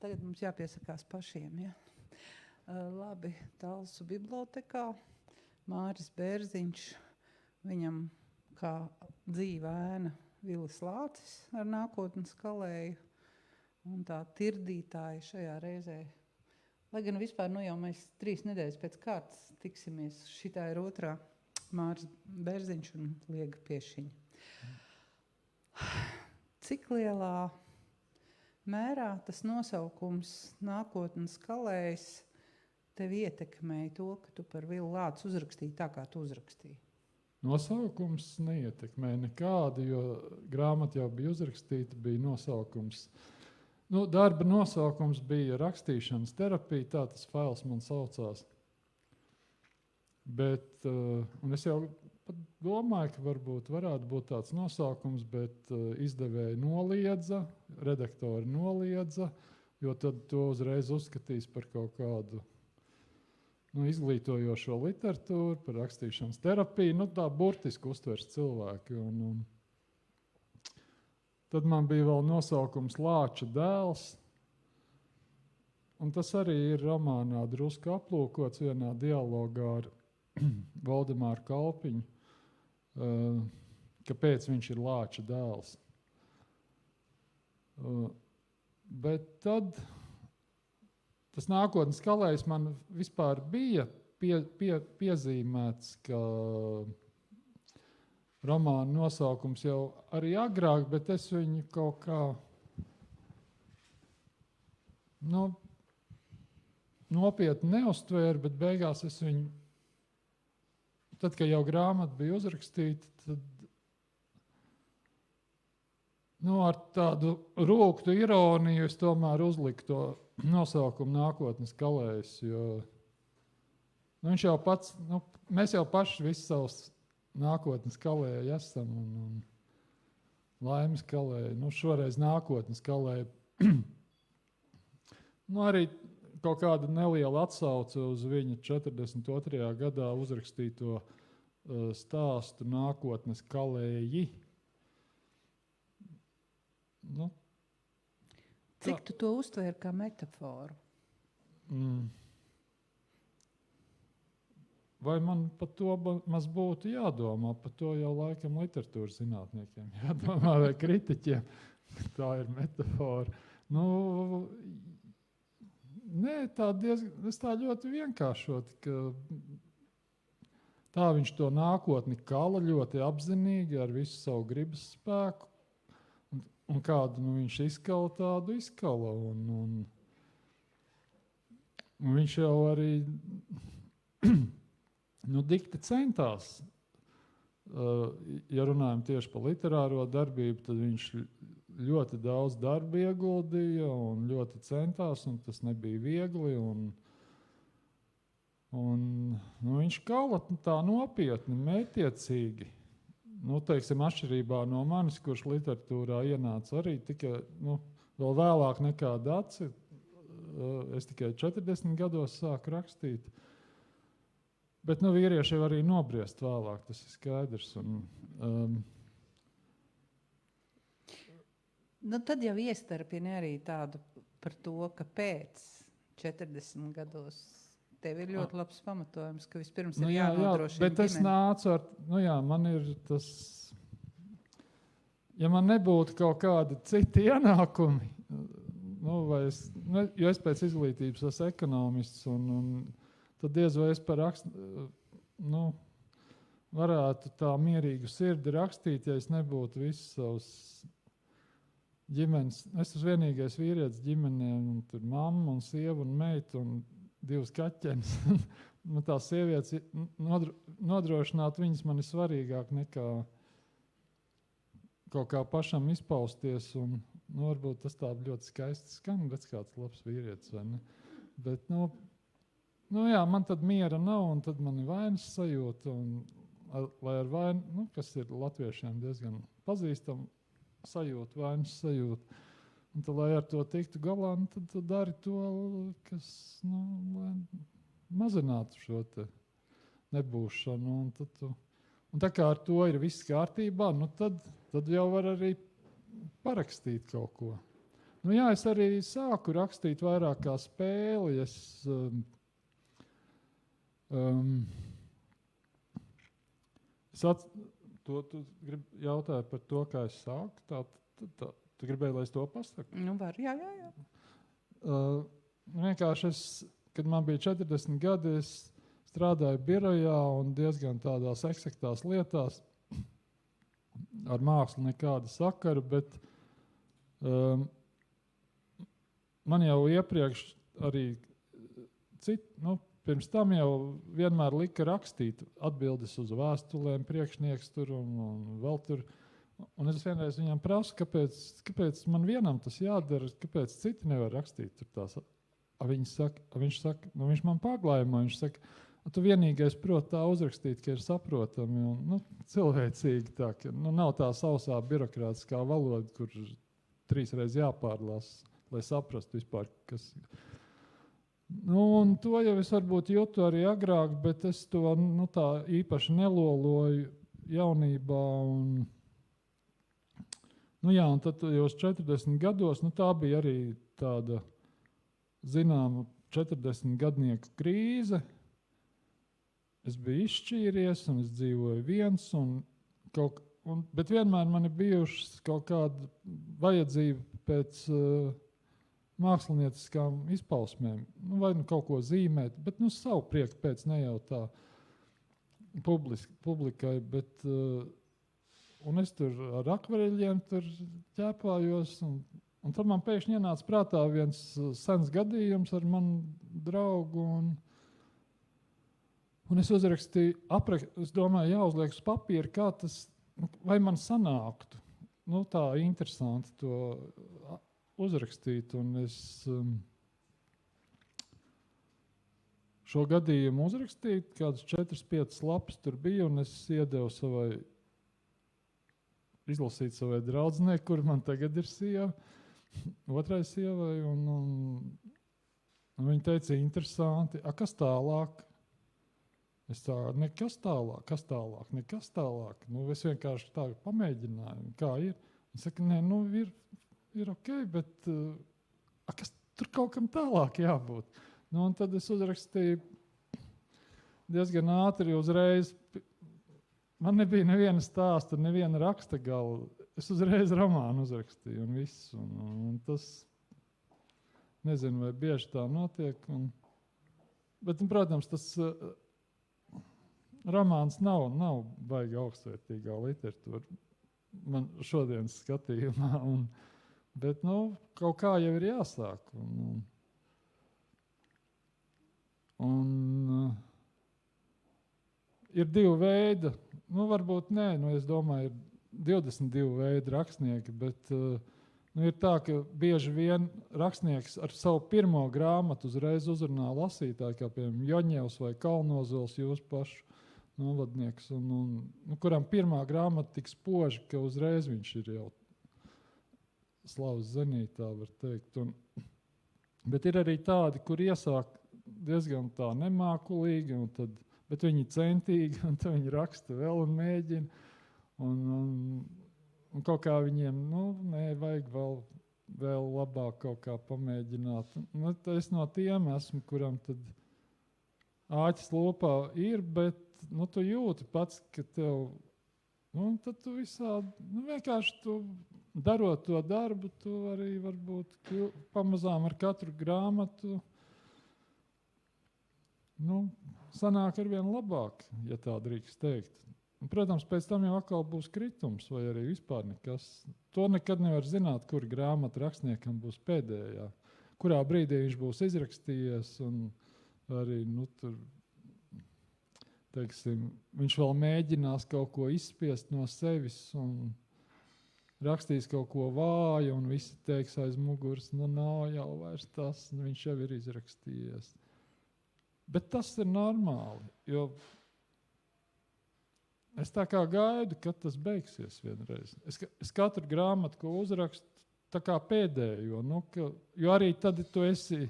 Tagad mums jāpiesakās pašiem. Ja? Labi, Talsu bibliotekā Māris Bērziņš, viņam kā dzīva ēna Vilis Lācis ar nākotnes kalēju un tā tirdītāja šajā reizē. Lai gan vispār jau mēs 3 nedēļas pēc kārtas tiksimies, šitā ir otrā Māris Bērziņš un Liega Piešiņa. Cik lielā mērā tas nosaukums nākotnes kalējs tevi ietekmēja to, ka tu par Vilu Lāci uzrakstīji tā, kā tu uzrakstīji? Nosaukums neietekmēja nekādu, jo grāmata jau bija uzrakstīta, bija nosaukums. Darba nosaukums bija rakstīšanas terapija, tā tas fails man saucās. Bet, un es jau pat domāju, ka varbūt varētu būt tāds nosaukums, bet izdevēji noliedza, redaktori noliedza, jo tad to uzreiz uzskatīs par kaut kādu izglītojošo literatūru, par rakstīšanas terapiju, tā burtiski uztvers cilvēki. Un tad man bija vēl nosaukums Lāča dēls, un tas arī ir romānā drusku aplūkots vienā dialogā ar Valdemāru Kalpiņu, kāpēc viņš ir Lāča dēls. Bet tad tas nākotnes kalējs man vispār bija piezīmēts, ka romāna nosaukums jau arī agrāk, bet es viņu kaut kā nopietni neuztvēru, bet beigās es viņu, tad, kad jau grāmata bija uzrakstīta, tad ar tādu rūgtu ironiju es tomēr uzliku to nosaukumu nākotnes kalējs, jo viņš jau pats, mēs jau paši visi savus nākotnes kalēji esam un laimes kalēji, šoreiz nākotnes kalēji. Arī kaut kāda neliela atsauce uz viņa 42. gadā uzrakstīto stāstu nākotnes kalēji. Cik tu to uztvēri kā metaforu? Vai man par to maz būtu jādomā? Par to jau laikam literatūras zinātniekiem jādomā vai kritiķiem. Tā ir metafora. Nē, es tā ļoti vienkāršot, ka tā viņš to nākotni kala ļoti apzinīgi ar visu savu gribas spēku. Un kādu viņš izkala, tādu izkala. Un viņš jau arī dikti centās. Ja runājam tieši par literāro darbību, tad viņš ļoti daudz darba ieguldīja un ļoti centās, un tas nebija viegli. Viņš kala tā nopietni, mētiecīgi. Teiksim, atšķirībā no manis, kurš literatūrā ienāca arī tikai vēl vēlāk nekā Daci. Es tikai 40 gados sāku rakstīt. Bet vīrieši jau arī nobriest vēlāk, tas ir skaidrs. Tad jau iestarpini arī tādu par to, ka pēc 40 gados tev ir ļoti labs pamatojums, ka vispirms ir jānodrošina bet es nācu ar, man ir tas, ja man nebūtu kaut kādi citi ienākumi, jo es pēc izglītības esmu ekonomists, un tad diez vai es par varētu tā mierīgu sirdi rakstīt, ja es nebūtu visus savus ģimenes. Es esmu vienīgais vīrietis ģimenē, un tur mamma un sieva un meita un 2 kaķenes. Tās sievietes nodrošināt viņas man ir svarīgāk nekā kaut kā pašam izpausties. Un, varbūt tas tā ļoti skaisti skan, bet kāds labs vīrietis, vai ne? Bet, man tad miera nav, un tad man ir vainas sajūta. Lai ar vainu, kas ir latviešiem diezgan pazīstam, vainas sajūta. Un tad, lai ar to tiktu galā, tad tu dari to, kas, lai mazinātu šo te nebūšanu. Un tā kā ar to ir viss kārtībā, tad jau var arī parakstīt kaut ko. Nu jā, es arī sāku rakstīt vairāk kā spēli. Tu jautāji par to, kā es sāku. Tu gribēji, lai es to pasaku? Nu, var, jā. Vienkārši kad man bija 40 gadi, es strādāju birojā un diezgan tādās eksaktās lietās. Ar mākslu nekāda sakara, bet man jau iepriekš arī pirms tam jau vienmēr lika rakstīt atbildes uz vēstulēm, priekšnieks tur un vēl tur. Un es vienreiz viņam prasu, kāpēc man vienam tas jādara, kāpēc citi nevar rakstīt tur tās. Viņš saka, viņš man paglājumā, viņš saka, tu vienīgais prot tā uzrakstīt, ka ir saprotami un cilvēcīgi tā, ka nav tā sausā birokrātiskā valoda, kur 3 reizes jāpārlās, lai saprastu vispār, kas. Un to jau es varbūt jūtu arī agrāk, bet es to tā īpaši neloloju jaunībā. Un tad jau 40 gados, tā bija arī tāda zināma 40 gadnieku krīze. Es biju izšķīries un es dzīvoju viens, bet vienmēr man ir bijušas kaut kāda vajadzība pēc mākslinieciskām izpausmēm. Vai kaut ko zīmēt, bet savu prieku pēc, ne jau tā publikai, bet un es tur ar akvareļiem tur ķēpājos, un tad man pēkšņi ienāca prātā viens sens gadījums ar manu draugu, un es uzrakstīju, es domāju, jāuzliek uz papīra, kā tas, vai man sanāktu. Tā interesanti to uzrakstīt, un es šo gadījumu uzrakstīju, kādas 4-5 lapas tur bija, un es iedevu izlasīt savai draudzenei, kur man tagad ir sieva, otrai sievai, un viņa teica, interesanti, kas tālāk? Es tā, nekas tālāk. Es vienkārši tā pamēģināju, kā ir. Viņa saka, ir ok, bet kas tur kaut kam tālāk jābūt? Un tad es uzrakstīju diezgan ātri uzreiz. Man nebija neviena stāsta, neviena raksta gala. Es uzreiz romānu uzrakstīju un viss. Un tas, nezinu, vai bieži tā notiek. Bet, protams, tas romāns nav baigi augstvērtīgā literatūra man šodienas skatījumā. Bet, kaut kā jau ir jāsāk. Ir 2 veidi. Varbūt nē, es domāju, ir 22 veidi rakstnieki, bet ir tā, ka bieži vien rakstnieks ar savu pirmo grāmatu uzreiz uzrunā lasītāju, kā piemēram Joņevs vai Kalnozols, jūs pašu novadnieks, kuram pirmā grāmata tik spoži, ka uzreiz viņš ir jau slavas zenītā, var teikt. Bet ir arī tādi, kur iesāk diezgan tā nemākulīgi, bet viņi centīgi, un tad viņi raksta vēl un mēģina. Un kaut kā viņiem, vajag vēl labāk kaut kā pamēģināt. Es no tiem esmu, kuram tad āķis lopā ir, bet tu jūti pats, ka tev, tad tu visādi, vienkārši tu darot to darbu, tu arī varbūt pamazām ar katru grāmatu, sanāk arvien labāk, ja tā drīkst teikt. Protams, pēc tam jau atkal būs kritums vai arī vispār nekas. To nekad nevar zināt, kur grāmata rakstniekam būs pēdējā. Kurā brīdī viņš būs izrakstījies un arī, tur, teiksim, viņš vēl mēģinās kaut ko izspiest no sevis un rakstīs kaut ko vāju un visi teiks aiz muguras, nav jau vairs tas, viņš jau ir izrakstījies. Bet tas ir normāli, jo es tā kā gaidu, kad tas beigsies vienreiz. Es katru grāmatu, ko uzrakstu, tā kā pēdējo, jo arī tad tu esi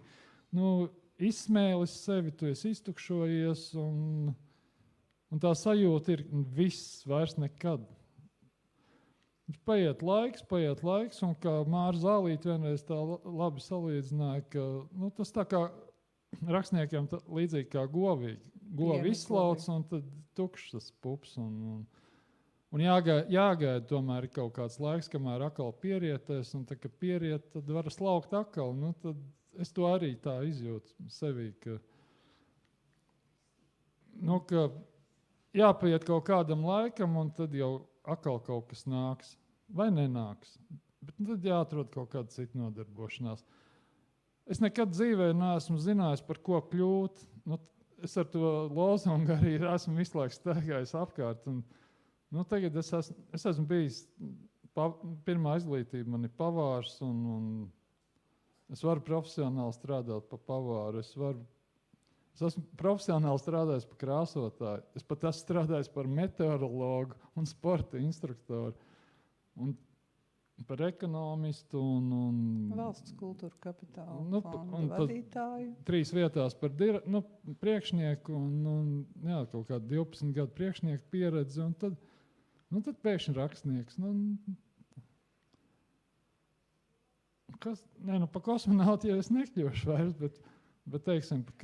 izsmēlis sevi, tu esi iztukšojies un tā sajūta ir viss, vairs nekad. Paiet laiks, un kā Māra Zālīte vienreiz tā labi salīdzināja, ka tas tā kā rakstniekiem līdzīgi kā govi izslauc, un tad tukšs tas pups. Un jāgaida tomēr ir kaut kāds laiks, kamēr atkal pierietēs, un tad, kad pieriet, tad var slaukt atkal. Tad es to arī tā izjūtu sevī, ka jāpaiet kaut kādam laikam, un tad jau atkal kaut kas nāks. Vai nenāks. Bet tad jāatrod kaut kāda cita nodarbošanās. Es nekad dzīvē neesmu zinājis, par ko kļūt. Es ar to lozungu arī esmu visu laiku staigājis apkārt. Tagad es esmu bijis, pirmā izglītība man ir pavārs, un es varu profesionāli strādāt pa pavāru. Es esmu profesionāli strādājis par krāsotāju. Es pat esmu strādājis par meteorologu un sporta instruktoru. Un par ekonomistu un Valsts kultūra kapitāla fonda vadītāju. 3 vietās par priekšnieku un kaut kādu 12 gadu priekšnieku pieredzi. Un tad pēkšņi rakstnieks. Pa kosmonautu jau es nekļūšu vairs, bet teiksim, par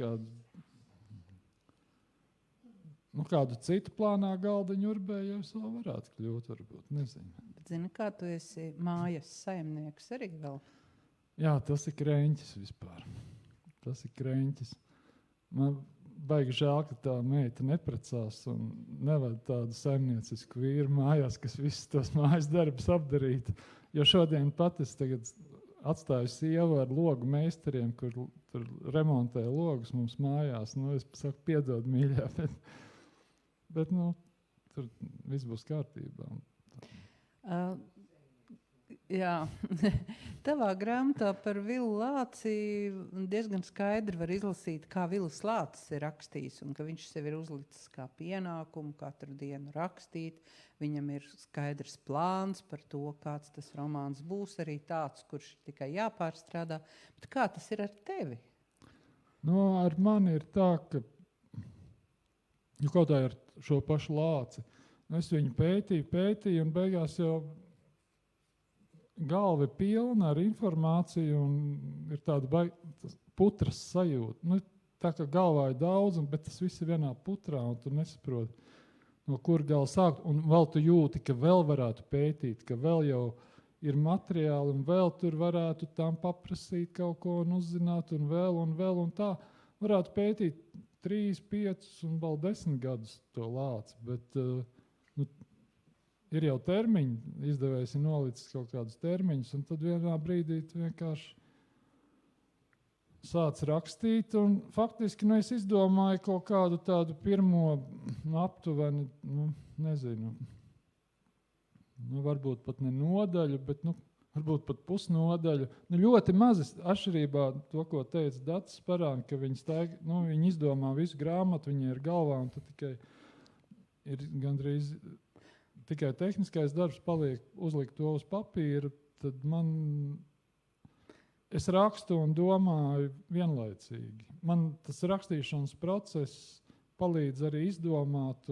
kādu citu plānā galdiņu urbēju, es vēl varētu kļūt, varbūt, nezinu. Bet zini, kā tu esi mājas saimnieks arī vēl? Jā, tas ir kreņķis vispār. Tas ir kreņķis. Man baigi žēl, ka tā meita neprecās un nevada tādu saimniecisku vīru mājās, kas visus tos mājas darbus apdarītu. Jo šodien pat es tagad atstāju sievu ar logu meistariem, kur tur remontē logus mums mājās. Es saku, piedod mīļā, bet tur viss būs kārtībā. Jā, tavā grāmatā par Vilu Lāci diezgan skaidri var izlasīt, kā Vilis Lācis ir rakstījis, un ka viņš sev ir uzlicis kā pienākumu katru dienu rakstīt. Viņam ir skaidrs plāns par to, kāds tas romāns būs, arī tāds, kurš tikai jāpārstrādā. Bet kā tas ir ar tevi? Ar mani ir tā, ka kaut kā ar šo pašu Lāci. Es viņu pētīju, un beigās jau galva ir pilna ar informāciju, un ir tāda putras sajūta. Tā kā galvā ir daudz, bet tas viss ir vienā putrā, un tu nesaproti, no kur gala sākt. Un vēl tu jūti, ka vēl varētu pētīt, ka vēl jau ir materiāli, un vēl tur varētu tam paprasīt kaut ko un uzzināt, un vēl, un tā. Varētu pētīt 3, 5 un vēl 10 gadus to Lāci, bet ir jau termiņi, izdevējs ir nolicis kaut kādus termiņus, un tad vienā brīdī tu vienkārši sāc rakstīt, un faktiski es izdomāju kaut kādu tādu pirmo aptuveni, nezinu, varbūt pat ne nodaļu, bet varbūt pat pusnodaļu. Ļoti mazas atšķirībā to, ko teica Dacis Sparāni, ka viņi izdomā visu grāmatu, viņi ir galvā, un tad tikai ir gandrīz tikai tehniskais darbs paliek uzlikt to uz papīra, tad es rakstu un domāju vienlaicīgi. Man tas rakstīšanas process palīdz arī izdomāt,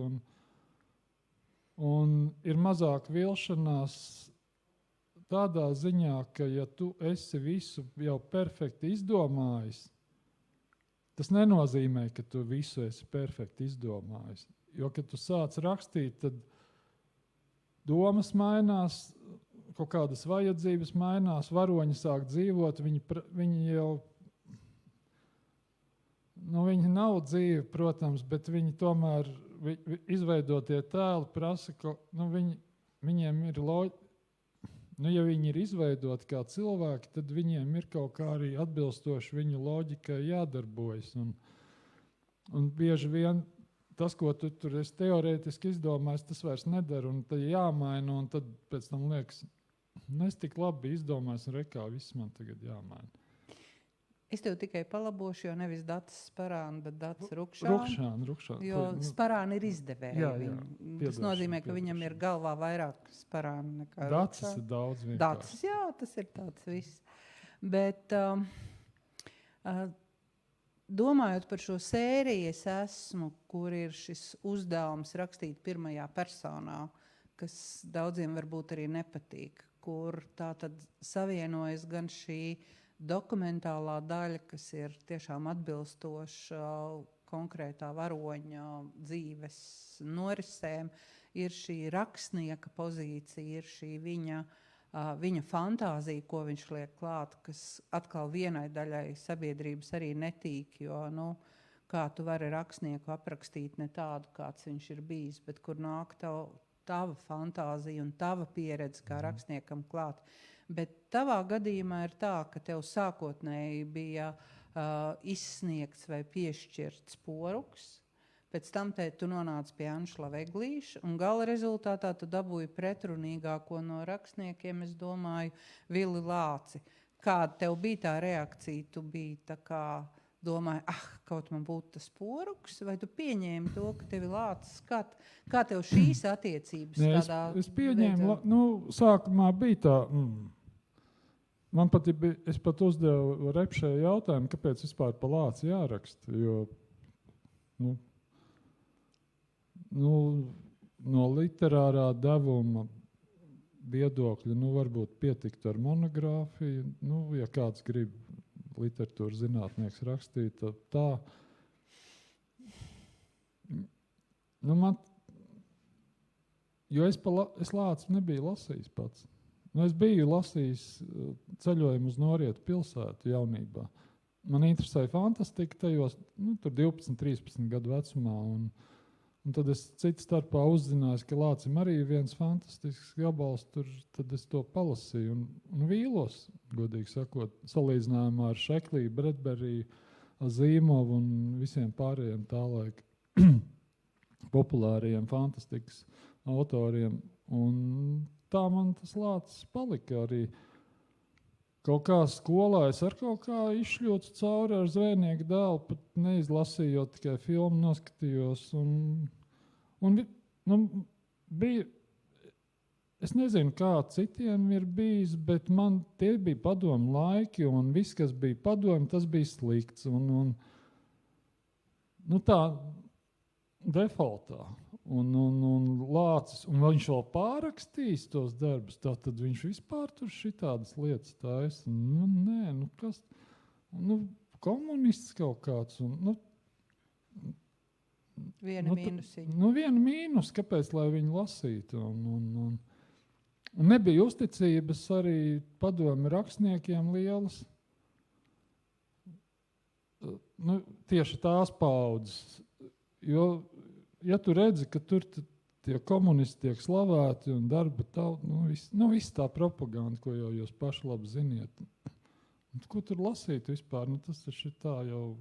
un ir mazāk vilšanās tādā ziņā, ka ja tu esi visu jau perfekti izdomājis, tas nenozīmē, ka tu visu esi perfekti izdomājis. Jo, kad tu sāc rakstīt, tad domas mainās, kaut kādas vajadzības mainās, varoņi sāk dzīvot, viņi jau, viņi nav dzīvi, protams, bet viņi tomēr izveidotie tēli prasa, ka viņiem ir ja viņi ir izveidoti kā cilvēki, tad viņiem ir kaut kā arī atbilstoši viņu loģikai jādarbojas. Un bieži vien tas, ko tu tur esi teorētiski izdomājis, tas vairs nedara, un tad jāmaina, un tad pēc tam liekas, es tik labi izdomājis, un rekā viss man tagad jāmaina. Es tev tikai palabošu, jo nevis Dacis Sparāni, bet Dacis Rukšāni. Rukšāni. Jo Sparāni ir izdevēji. Jā. Tas nozīmē, ka viņam ir galvā vairāk Sparāni nekā Dacis Rukšāni. ir daudz vienkārši. Dacis, jā, tas ir tāds viss. Bet domājot par šo sēriju, es esmu, kur ir šis uzdevums rakstīt pirmajā personā. kas daudziem varbūt arī nepatīk, kur tā tad savienojas gan šī dokumentālā daļa, kas ir tiešām atbilstoša konkrētā varoņa dzīves norisēm, ir šī rakstnieka pozīcija, ir šī viņa fantāzija, ko viņš liek klāt, kas atkal vienai daļai sabiedrības arī netīk, jo, kā tu vari rakstnieku aprakstīt ne tādu, kāds viņš ir bijis, bet kur nāk tava fantāzija un tava pieredze kā rakstniekam klāt. Bet tavā gadījumā ir tā, ka tev sākotnēji bija izsniegts vai piešķirts poruks, pēc tam tu nonāci pie Anšlava Eglīša, un gala rezultātā tu dabūji pretrunīgāko no rakstniekiem, es domāju, Vili Lāci. Kāda tev bija tā reakcija? Tu biji tā kā domāji, kaut man būtu tas poruks, vai tu pieņēmi to, ka tevi Lācis skat? Kā tev šīs attiecības tādā... Es pieņēmu, sākumā bija tā... Man pat es uzdevu Repšai jautājumu, kāpēc vispār pa Lāci jāraksta, jo... No literārā devuma viedokļa, varbūt pietiktu ar monogrāfiju, ja kāds grib literatūras zinātnieks rakstīt, tā. Jo es Lāci nebiju lasījis pats. Es biju lasījis Ceļojumu uz Norietu pilsētu jaunībā. Man interesēja fantastika tajos, tur 12, 13 gadu vecumā, un tad es citu starpā uzzināju, ka Lācim arī ir viens fantastisks gabals, tad es to palasīju un vīlos, godīgi sakot, salīdzinājumā ar Šekliju, Bredberiju, Zīmovu un visiem pārējiem tā laika populārajiem fantastikas autoriem. Un tā man tas Lācis palika arī. Kaut kā skolā es ar kaut kā izšļūtu cauri ar Zvejnieku dēlu, pat neizlasījot, tikai filmu noskatījos. Bija, es nezinu, kā citiem ir bijis, bet man tie bija padomu laiki, un viss, kas bija padomu, tas bija slikts. Tā defaultā. Un Lācis, un viņš vēl pārrakstīs tos darbus, tad viņš vispār tur šitādas lietas taisa. Nē, kas? Komunists kaut kāds. Viena mīnusiņa. Viena mīnus, kāpēc, lai viņu lasītu. Un nebija uzticības arī padomi rakstniekiem lielas. Tieši tās paudzes. Jo ja tu redzi, ka tur tie komunisti tiek slavēti un darba tauta, viss tā propaganda, ko jau jūs paši labi ziniet. Ko tur lasīt vispār? Tas taču ir tā jau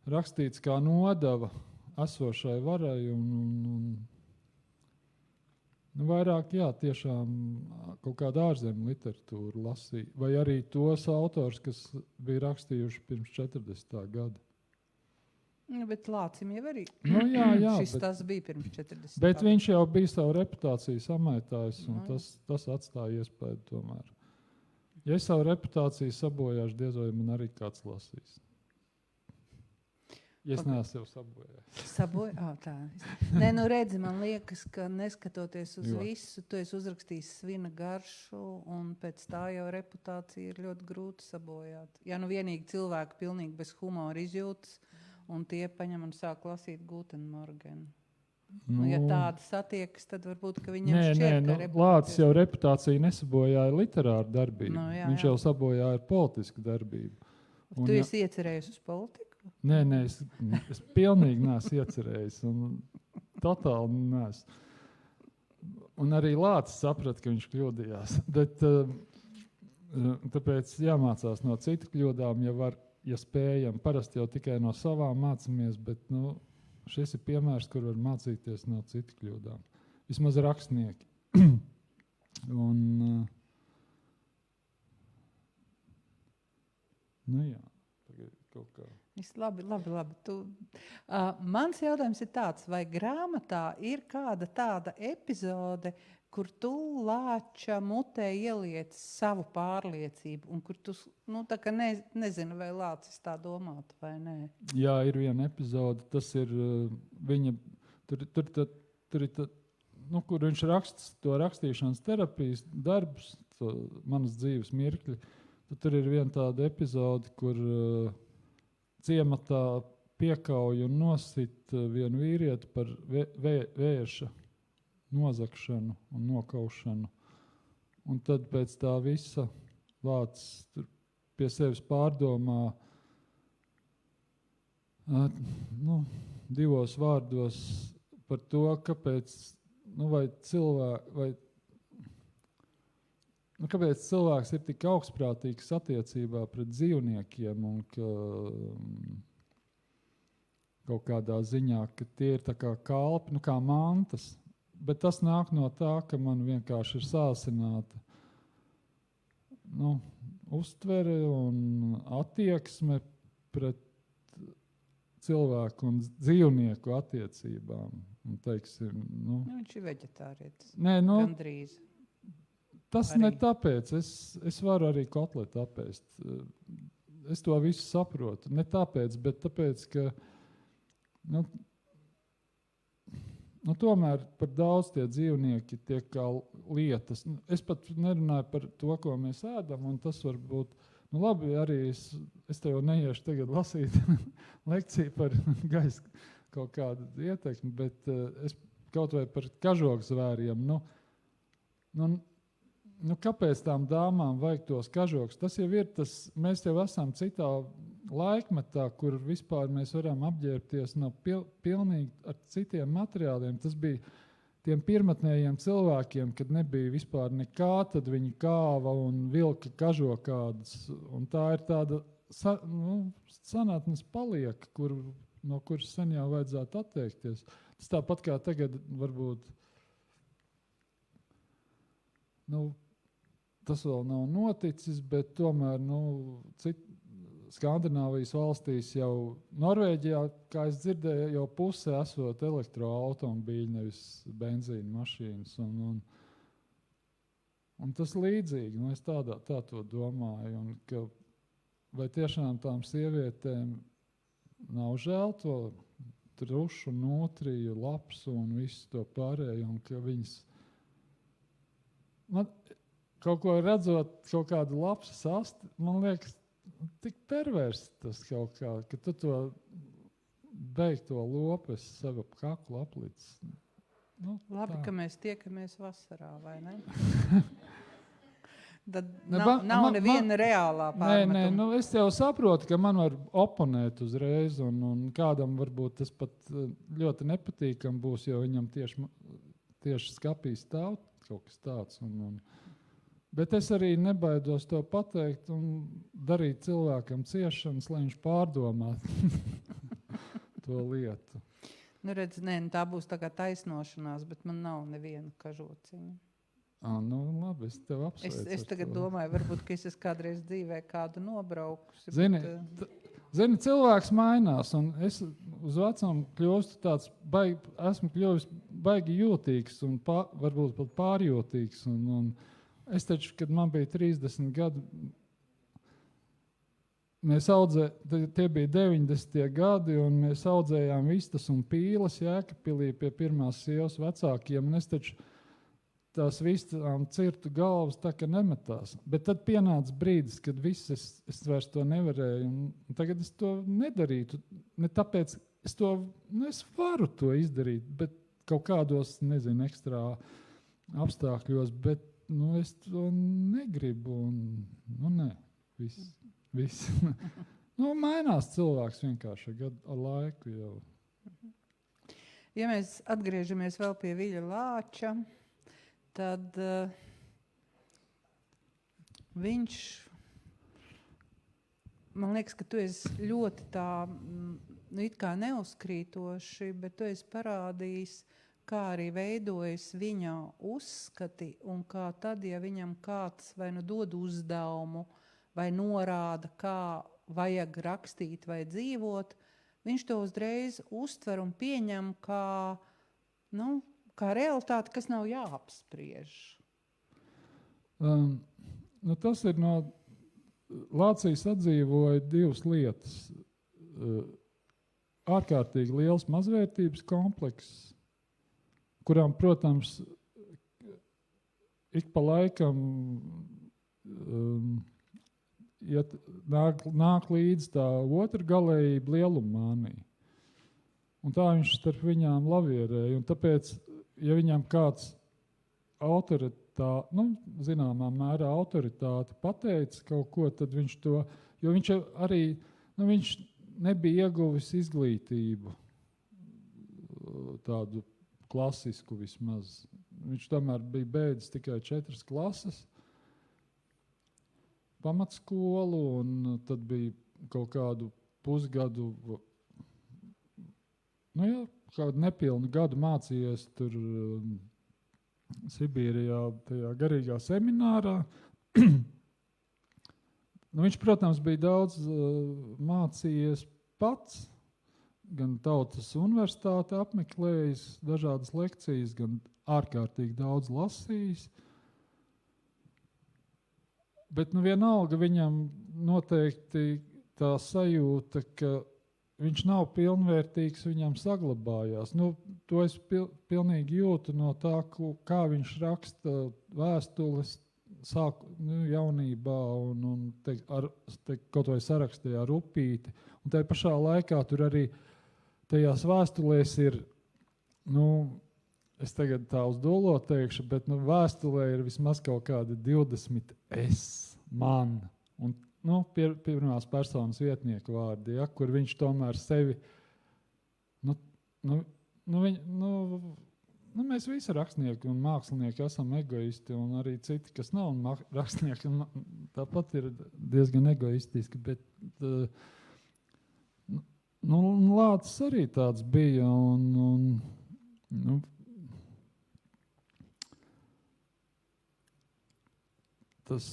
rakstīts kā nodeva esošai varai un vairāk, tiešām kaut kādu ārzemju literatūru lasīja. Vai arī tos autors, kas bija rakstījuši pirms 40. gada. Bet Lācim jau arī tas bija pirms 40. Bet viņš jau bija savu reputāciju samaitājis, un tas atstāja iespēju tomēr. Ja es savu reputāciju sabojāšu, diez vai man arī kāds lasīs. Ja es neesmu sev sabojājis. Tā. Nē, redzi, man liekas, ka neskatoties uz visu, tu esi uzrakstījis svina garšu, un pēc tā jau reputācija ir ļoti grūti sabojāt. Ja vienīgi cilvēki pilnīgi bez humora izjūtas, un tie paņem un sāk lasīt Gutenmorgenu. Ja tāda satiekas, tad varbūt, ka viņiem šķiet, ka reputācija... Lācis jau reputāciju nesabojāja literāru darbību. Viņš jau sabojāja politisku darbību. Tu esi iecerējis uz politiku? Nē, es pilnīgi neesmu iecerējis. Totāli neesmu. Un arī Lācis saprata, ka viņš kļūdījās. Bet, tāpēc jāmācās no citu kļūdām, ja spējam. Parasti jau tikai no savām mācāmies, bet šis ir piemērs, kur var mācīties no citu kļūdām. Vismaz rakstnieki. Tagad kaut kā. Labi. Mans jautājums ir tāds, vai grāmatā ir kāda tāda epizode, kur tu Lāča mutē ieliec savu pārliecību, un kur tu tā kā nezinu, vai Lācis tā domātu vai nē? Jā, ir viena epizode, tas ir viņa, tur ir kur viņš raksta to rakstīšanas terapijas darbus, manas dzīves mirkļi, tad tur ir viena tāda epizode, kur ciematā piekauj un nosit vienu vīrieti par vērša nozagšanu un nokaušanu. Un tad pēc tā visa vārds pie sevis pārdomā, divos vārdos par to, kāpēc, kāpēc cilvēks ir tik augstprātīgs attiecībā pret dzīvniekiem un ka kaut kādā ziņā, ka tie ir tā kā kalpi, kā mantas. Bet tas nāk no tā, ka man vienkārši ir sāsināta uztvere un attieksme pret cilvēku un dzīvnieku attiecībām. Un, teiksim, viņš ir veģetārietis. Gandrīz. Tas arī. Ne tāpēc. Es varu arī kotletu apēst. Es to visu saprotu. Ne tāpēc, bet tāpēc, ka tomēr par daudz tie dzīvnieki tiek kā lietas. Es pat nerunāju par to, ko mēs ēdam, un tas var būt, labi, arī es tev neiešu tagad lasīt lekciju par gaisa kaut kādu ietekmi, bet es kaut vai par kažokzvēriem, kāpēc tām dāmām vajag tos kažokus? Tas jau ir tas, mēs jau esam citā laikmetā, kur vispār mēs varam apģērbties pilnīgi ar citiem materiāliem. Tas bija tiem pirmatnējiem cilvēkiem, kad nebija vispār nekā, tad viņi kāva un vilka kažokādus. Un tā ir tāda sanātnes palieka, no kuras sen jau vajadzētu atteikties. Tas tāpat kā tagad varbūt tas vēl nav noticis, bet tomēr Skandināvijas valstīs jau Norvēģijā, kā es dzirdēju, jau pusē esot elektroautomobīļi, nevis benzīna mašīnas. Un tas līdzīgi, es tā to domāju. Un ka, vai tiešām tām sievietēm nav žēl to trušu, nutriju, lapsu un visu to pārējo, un ka viņas man kaut ko redzot, kaut kādu lapsu sasti, man liekas, tik perversi tas kaut kā, ka tu to beigto lopes sev ap kaklu aplicis. Labi, ka mēs tiekamies vasarā, vai ne? Tad nav neviena reālā pārmetuma. Nē, es jau saprotu, ka man var oponēt uzreiz, un kādam varbūt tas pat ļoti nepatīkam būs, jo viņam tieši skapī stāv kaut kas tāds. Bet es arī nebaidos to pateikt un darīt cilvēkam ciešanas, lai viņš pārdomātu to lietu. Tā būs tā kā taisnošanās, bet man nav neviena kažociņa. Labi, es tev apsveicu. Es tagad domāju, varbūt, ka es esmu kādreiz dzīvē kādu nobraukusi. Zini, cilvēks mainās, un es uz vecām kļūstu tāds, esmu kļuvis baigi jūtīgs un varbūt pat pārjūtīgs. Un es taču, kad man bija 30 gadi, tie bija 90. gadi, un mēs audzējām vistas un pīles Jēkabpilī pie pirmās sievas vecākiem, un es taču tās vistām cirtu galvas tā, ka nemetās. Bet tad pienāca brīdis, kad viss es vairs to nevarēju, un tagad es to nedarītu. Ne tāpēc, es varu to izdarīt, bet kaut kādos, ekstrā apstākļos, bet es to negribu, un nē, viss. Mainās cilvēks vienkārši ar laiku jau. Ja mēs atgriežamies vēl pie Viļa Lāča, tad viņš, man liekas, ka tu esi ļoti tā, it kā neuzkrītoši, bet tu esi parādījis, kā arī veidojas viņa uzskati, un kā tad, ja viņam kāds vai dod uzdevumu, vai norāda, kā vajag rakstīt vai dzīvot, viņš to uzreiz uztver un pieņem kā realitāti, kas nav jāapspriež. Tas ir Lācijas atdzīvoja divas lietas. Ārkārtīgi liels mazvērtības komplekss, kurām, protams, ik pa laikam nāk līdz tā otra galējība lieluma mānija. Un tā viņš starp viņām lavierēja. Un tāpēc, ja viņam kāds zināmā mērā autoritāte pateica kaut ko, tad viņš to, jo viņš arī, viņš nebija ieguvis izglītību, tādu klasisku vismaz. Viņš tomēr bija beidzis tikai 4 klases pamatskolu, un tad bija kaut kādu pusgadu, kādu nepilnu gadu mācījies tur Sibīrijā, tajā garīgā seminārā. Viņš, protams, bija daudz mācījies pats, gan Tautas universitāti apmeklējis dažādas lekcijas, gan ārkārtīgi daudz lasījis. Bet vienalga viņam noteikti tā sajūta, ka viņš nav pilnvērtīgs, viņam saglabājās. To es pilnīgi jūtu no tā, kā viņš raksta vēstules jaunībā un kaut vai sarakstīja ar upīti. Un tajā pašā laikā tur arī tajās vēstulēs ir, es tagad tā uz dolo teikšu, bet vēstulē ir vismaz kaut kādi 20 es, man, un pirmās personas vietnieku vārdi, kur viņš tomēr sevi, mēs visi rakstnieki un mākslinieki esam egoisti, un arī citi, kas nav rakstnieki, tāpat ir diezgan egoistiski, bet Lācis arī tāds bija, un tas...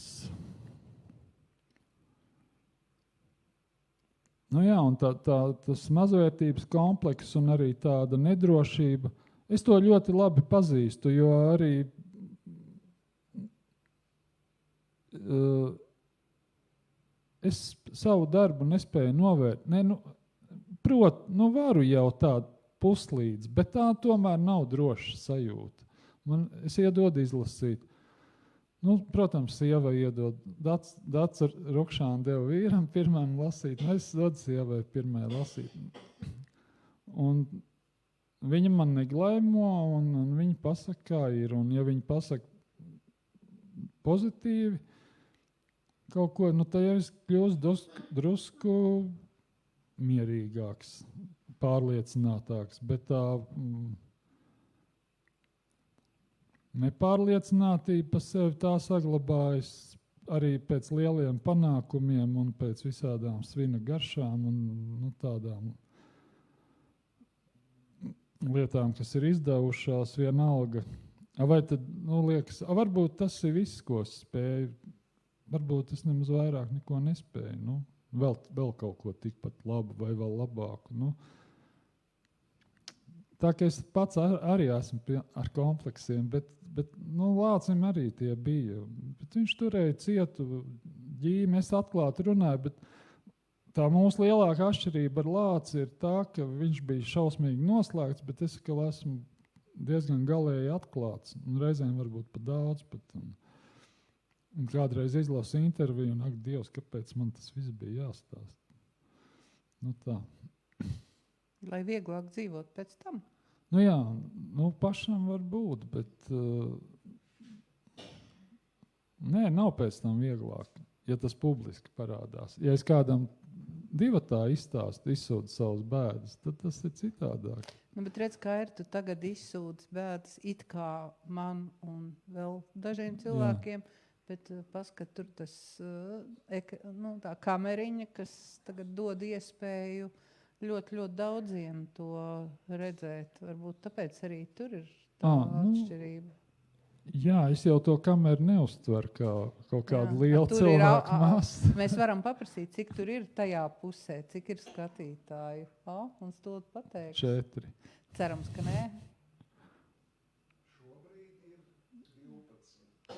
un tas mazvērtības komplekss un arī tāda nedrošība, es to ļoti labi pazīstu, jo arī es savu darbu nespēju novērt. Varu jau tādu puslīdz, bet tā tomēr nav droša sajūta. Es iedodu izlasīt. Protams, sieva iedod. Dats ar Rukšānu deva vīram pirmajam lasīt, es dodu sievai pirmai lasīt. Un viņa man neglaimo, un viņa pasaka, kā ir. Un ja viņa pasaka pozitīvi kaut ko, tad jau es kļūstu drusku mierīgāks, pārliecinātāks, bet tā nepārliecinātība par sevi tā saglabājas arī pēc lieliem panākumiem un pēc visādām svina garšām un tādām lietām, kas ir izdevušās vienalga. Vai tad, liekas, varbūt tas ir viss, ko es spēju, varbūt es nemaz vairāk neko nespēju, vēl kaut ko tikpat labu vai vēl labāku, Tā ka es pats arī esmu ar kompleksiem, bet Lācim arī tie bija. Bet viņš turēja cietu ģīmi, es atklāti runāju, bet tā mūsu lielākā atšķirība ar Lāci ir tā, ka viņš bija šausmīgi noslēgts, bet es esmu diezgan galēji atklāts, un reizēm varbūt pat daudz. Un kādreiz izlasu interviju, un ak, Dievs, kāpēc man tas viss bija jāstāst? Tā. Lai vieglāk dzīvot pēc tam? Pašam var būt, bet nav pēc tam vieglāk, ja tas publiski parādās. Ja es kādam divatā izsūdu savus bēdas, tad tas ir citādāk. Bet redz, kā ir, tu tagad izsūdz bēdas it kā man un vēl dažiem cilvēkiem, bet paskat, tur tas tā kameriņa, kas tagad dod iespēju ļoti, ļoti daudziem to redzēt. Varbūt tāpēc arī tur ir tā atšķirība. Jā, es jau to kameru neuztveru kā kaut kādu lielu cilvēku masu. Mēs varam paprasīt, cik tur ir tajā pusē, cik ir skatītāju. Un stūd pateiks. 4. Cerams, ka nē. Šobrīd ir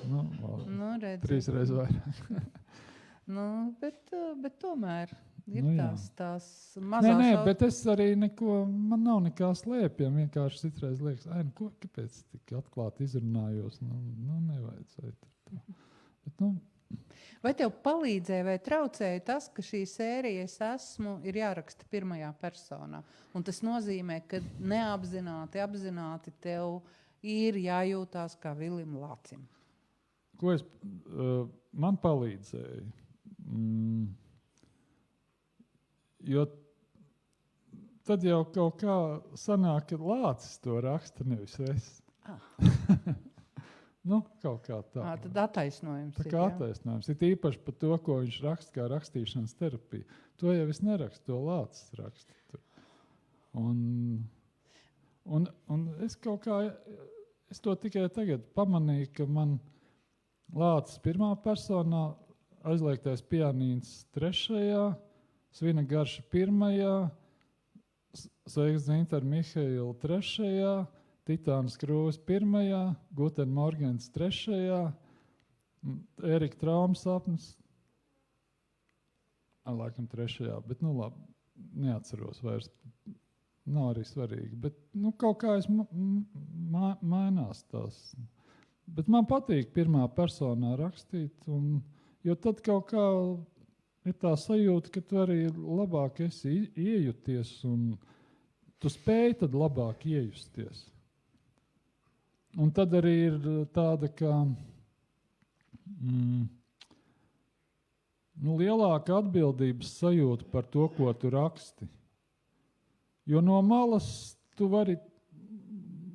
12. Redzi. 3 reizes vairāk. Bet tomēr. Ir Nu, jā. tās Nē, mazās bet es arī man nav nekā slēpjam, vienkārši citreiz liekas, kāpēc tik atklāti izrunājos, nevajadzēja tā. Bet, Vai tev palīdzēja vai traucēja tas, ka šī sērija Es esmu ir jāraksta pirmajā personā? Un tas nozīmē, ka neapzināti, apzināti tev ir jājūtās kā Vilim Lācim. Ko man palīdzēja? Jo tad jau kaut kā sanāk, ka Lācis to raksta, nevis es. Kaut kā tā. Tad attaisnojums tā kā attaisnojums. Ir īpaši par to, ko viņš raksta kā rakstīšanas terapija. To jau es nerakstu, to Lācis raksta. Un es kaut kā, es to tikai tagad pamanīju, ka man Lācis pirmā personā, aizliegtais pianīns 3. Svina garša 1. Sveiks Zintar Mihaila 3. Titānas Krūves 1. Guten Morgens 3. Erika Traumas sapnis. Laikam 3. Bet labi, neatceros vairs. Nav arī svarīgi. Bet kaut kā es mainās tās. Bet man patīk pirmā personā rakstīt. Jo tad kaut kā ir tā sajūta, ka tu arī labāk esi iejuties un tu spēj tad labāk iejusties. Un tad arī ir tāda, ka lielāka atbildības sajūta par to, ko tu raksti. Jo no malas tu vari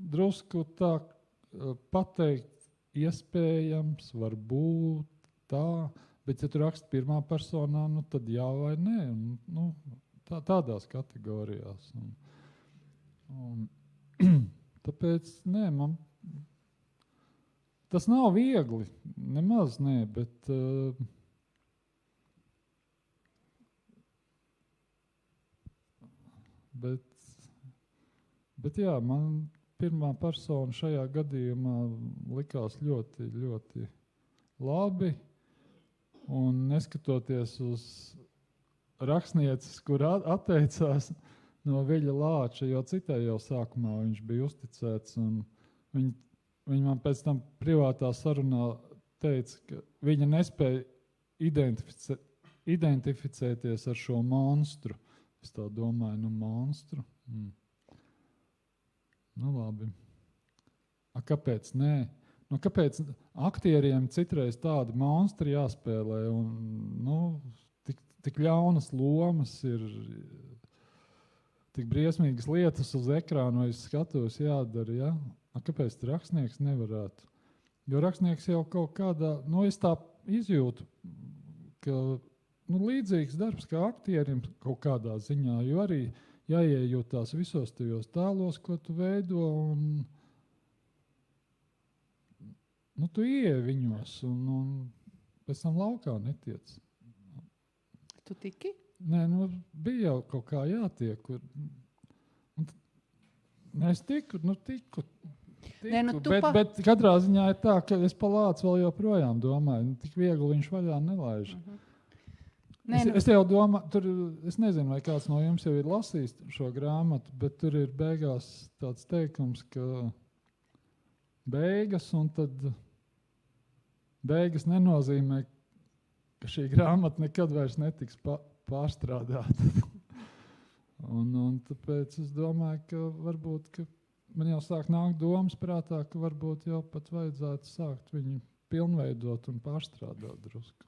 drusku tā pateikt, iespējams, varbūt tā, bet ja tu raksti pirmā personā, tad jā vai nē. Tādās kategorijās. Tāpēc, man tas nav viegli, nemaz nē, bet jā, man pirmā persona šajā gadījumā likās ļoti, ļoti labi. Un neskatoties uz rakstnieces, kur atteicās no Viļa Lāča, jo citai jau sākumā viņš bija uzticēts. Viņa man pēc tam privātā sarunā teica, ka viņa nespēja identificēties ar šo monstru. Es tā domāju, monstru. Labi. Kāpēc nē? Kāpēc aktieriem citreiz tādi monstri jāspēlē un tik ļaunas lomas ir, tik briesmīgas lietas uz ekrānu vai skatos jādara, ja? Kāpēc rakstnieks nevarētu? Jo rakstnieks jau kaut kādā, es tā izjūtu, ka līdzīgs darbs kā aktierim kaut kādā ziņā, jo arī jāiejūtās visos tajos tēlos, ko tu veido un tu ieej viņos un pēc tam laukā netiec. Tu tiki? Nē, bija jau kaut kā jātiek. Es tiku. Nē, bet katrā ziņā ir tā, ka es pa Lācu vēl joprojām domāju. Tik viegli viņš vaļā nelaiž. Es jau domāju, es nezinu, vai kāds no jums jau ir lasījis šo grāmatu, bet tur ir beigās tāds teikums, ka beigas, un tad beigas nenozīmē, ka šī grāmata nekad vairs netiks pārstrādāta. un tāpēc es domāju, ka varbūt, ka man jau sāk nākt domas prātā, ka varbūt jau pat vajadzētu sākt viņu pilnveidot un pārstrādāt drusku.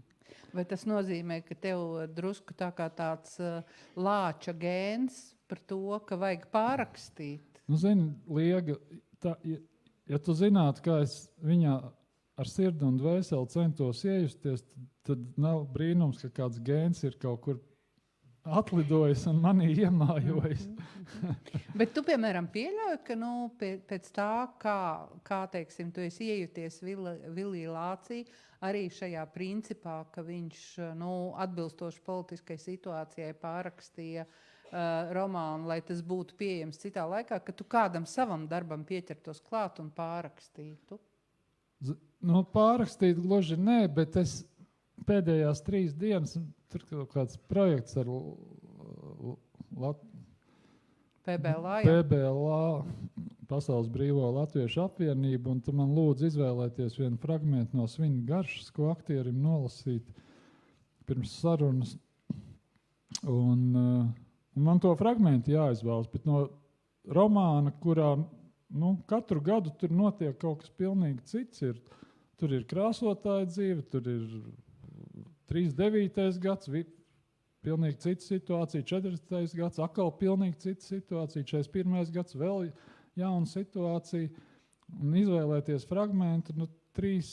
Vai tas nozīmē, ka tev drusku tā kā tāds Lāča gēns par to, ka vajag pārrakstīt? Zini, Liega, ja tu zinātu, kā es viņā ar sirdi un dvēseli centos iejusties, tad nav brīnums, ka kāds gēns ir kaut kur atlidojis un manī iemājojis. Bet tu, piemēram, pieļauj, ka pēc tā, kā teiksim, tu esi iejuties Vilī Lācī, arī šajā principā, ka viņš atbilstoši politiskai situācijai pārrakstīja romānu, lai tas būtu pieejams citā laikā, ka tu kādam savam darbam pieķertos klāt un pārrakstītu? Pārrakstīt gluži nē, bet es pēdējās 3 dienas, tur kaut kāds projekts ar PBLA, Pasaules Brīvo Latviešu apvienību, un tu man lūdzu izvēlēties vienu fragmentu no Svina garšas, ko aktierim nolasīt pirms sarunas. Un man to fragmentu jāizvēlas, bet no romāna, kurā katru gadu tur notiek kaut kas pilnīgi cits. Tur ir krāsotāja dzīve, tur ir 39. gads, pilnīgi cita situācija, 40. gads, atkal pilnīgi cita situācija, 41. gads, vēl jauna situācija. Un izvēlēties fragmentu, 3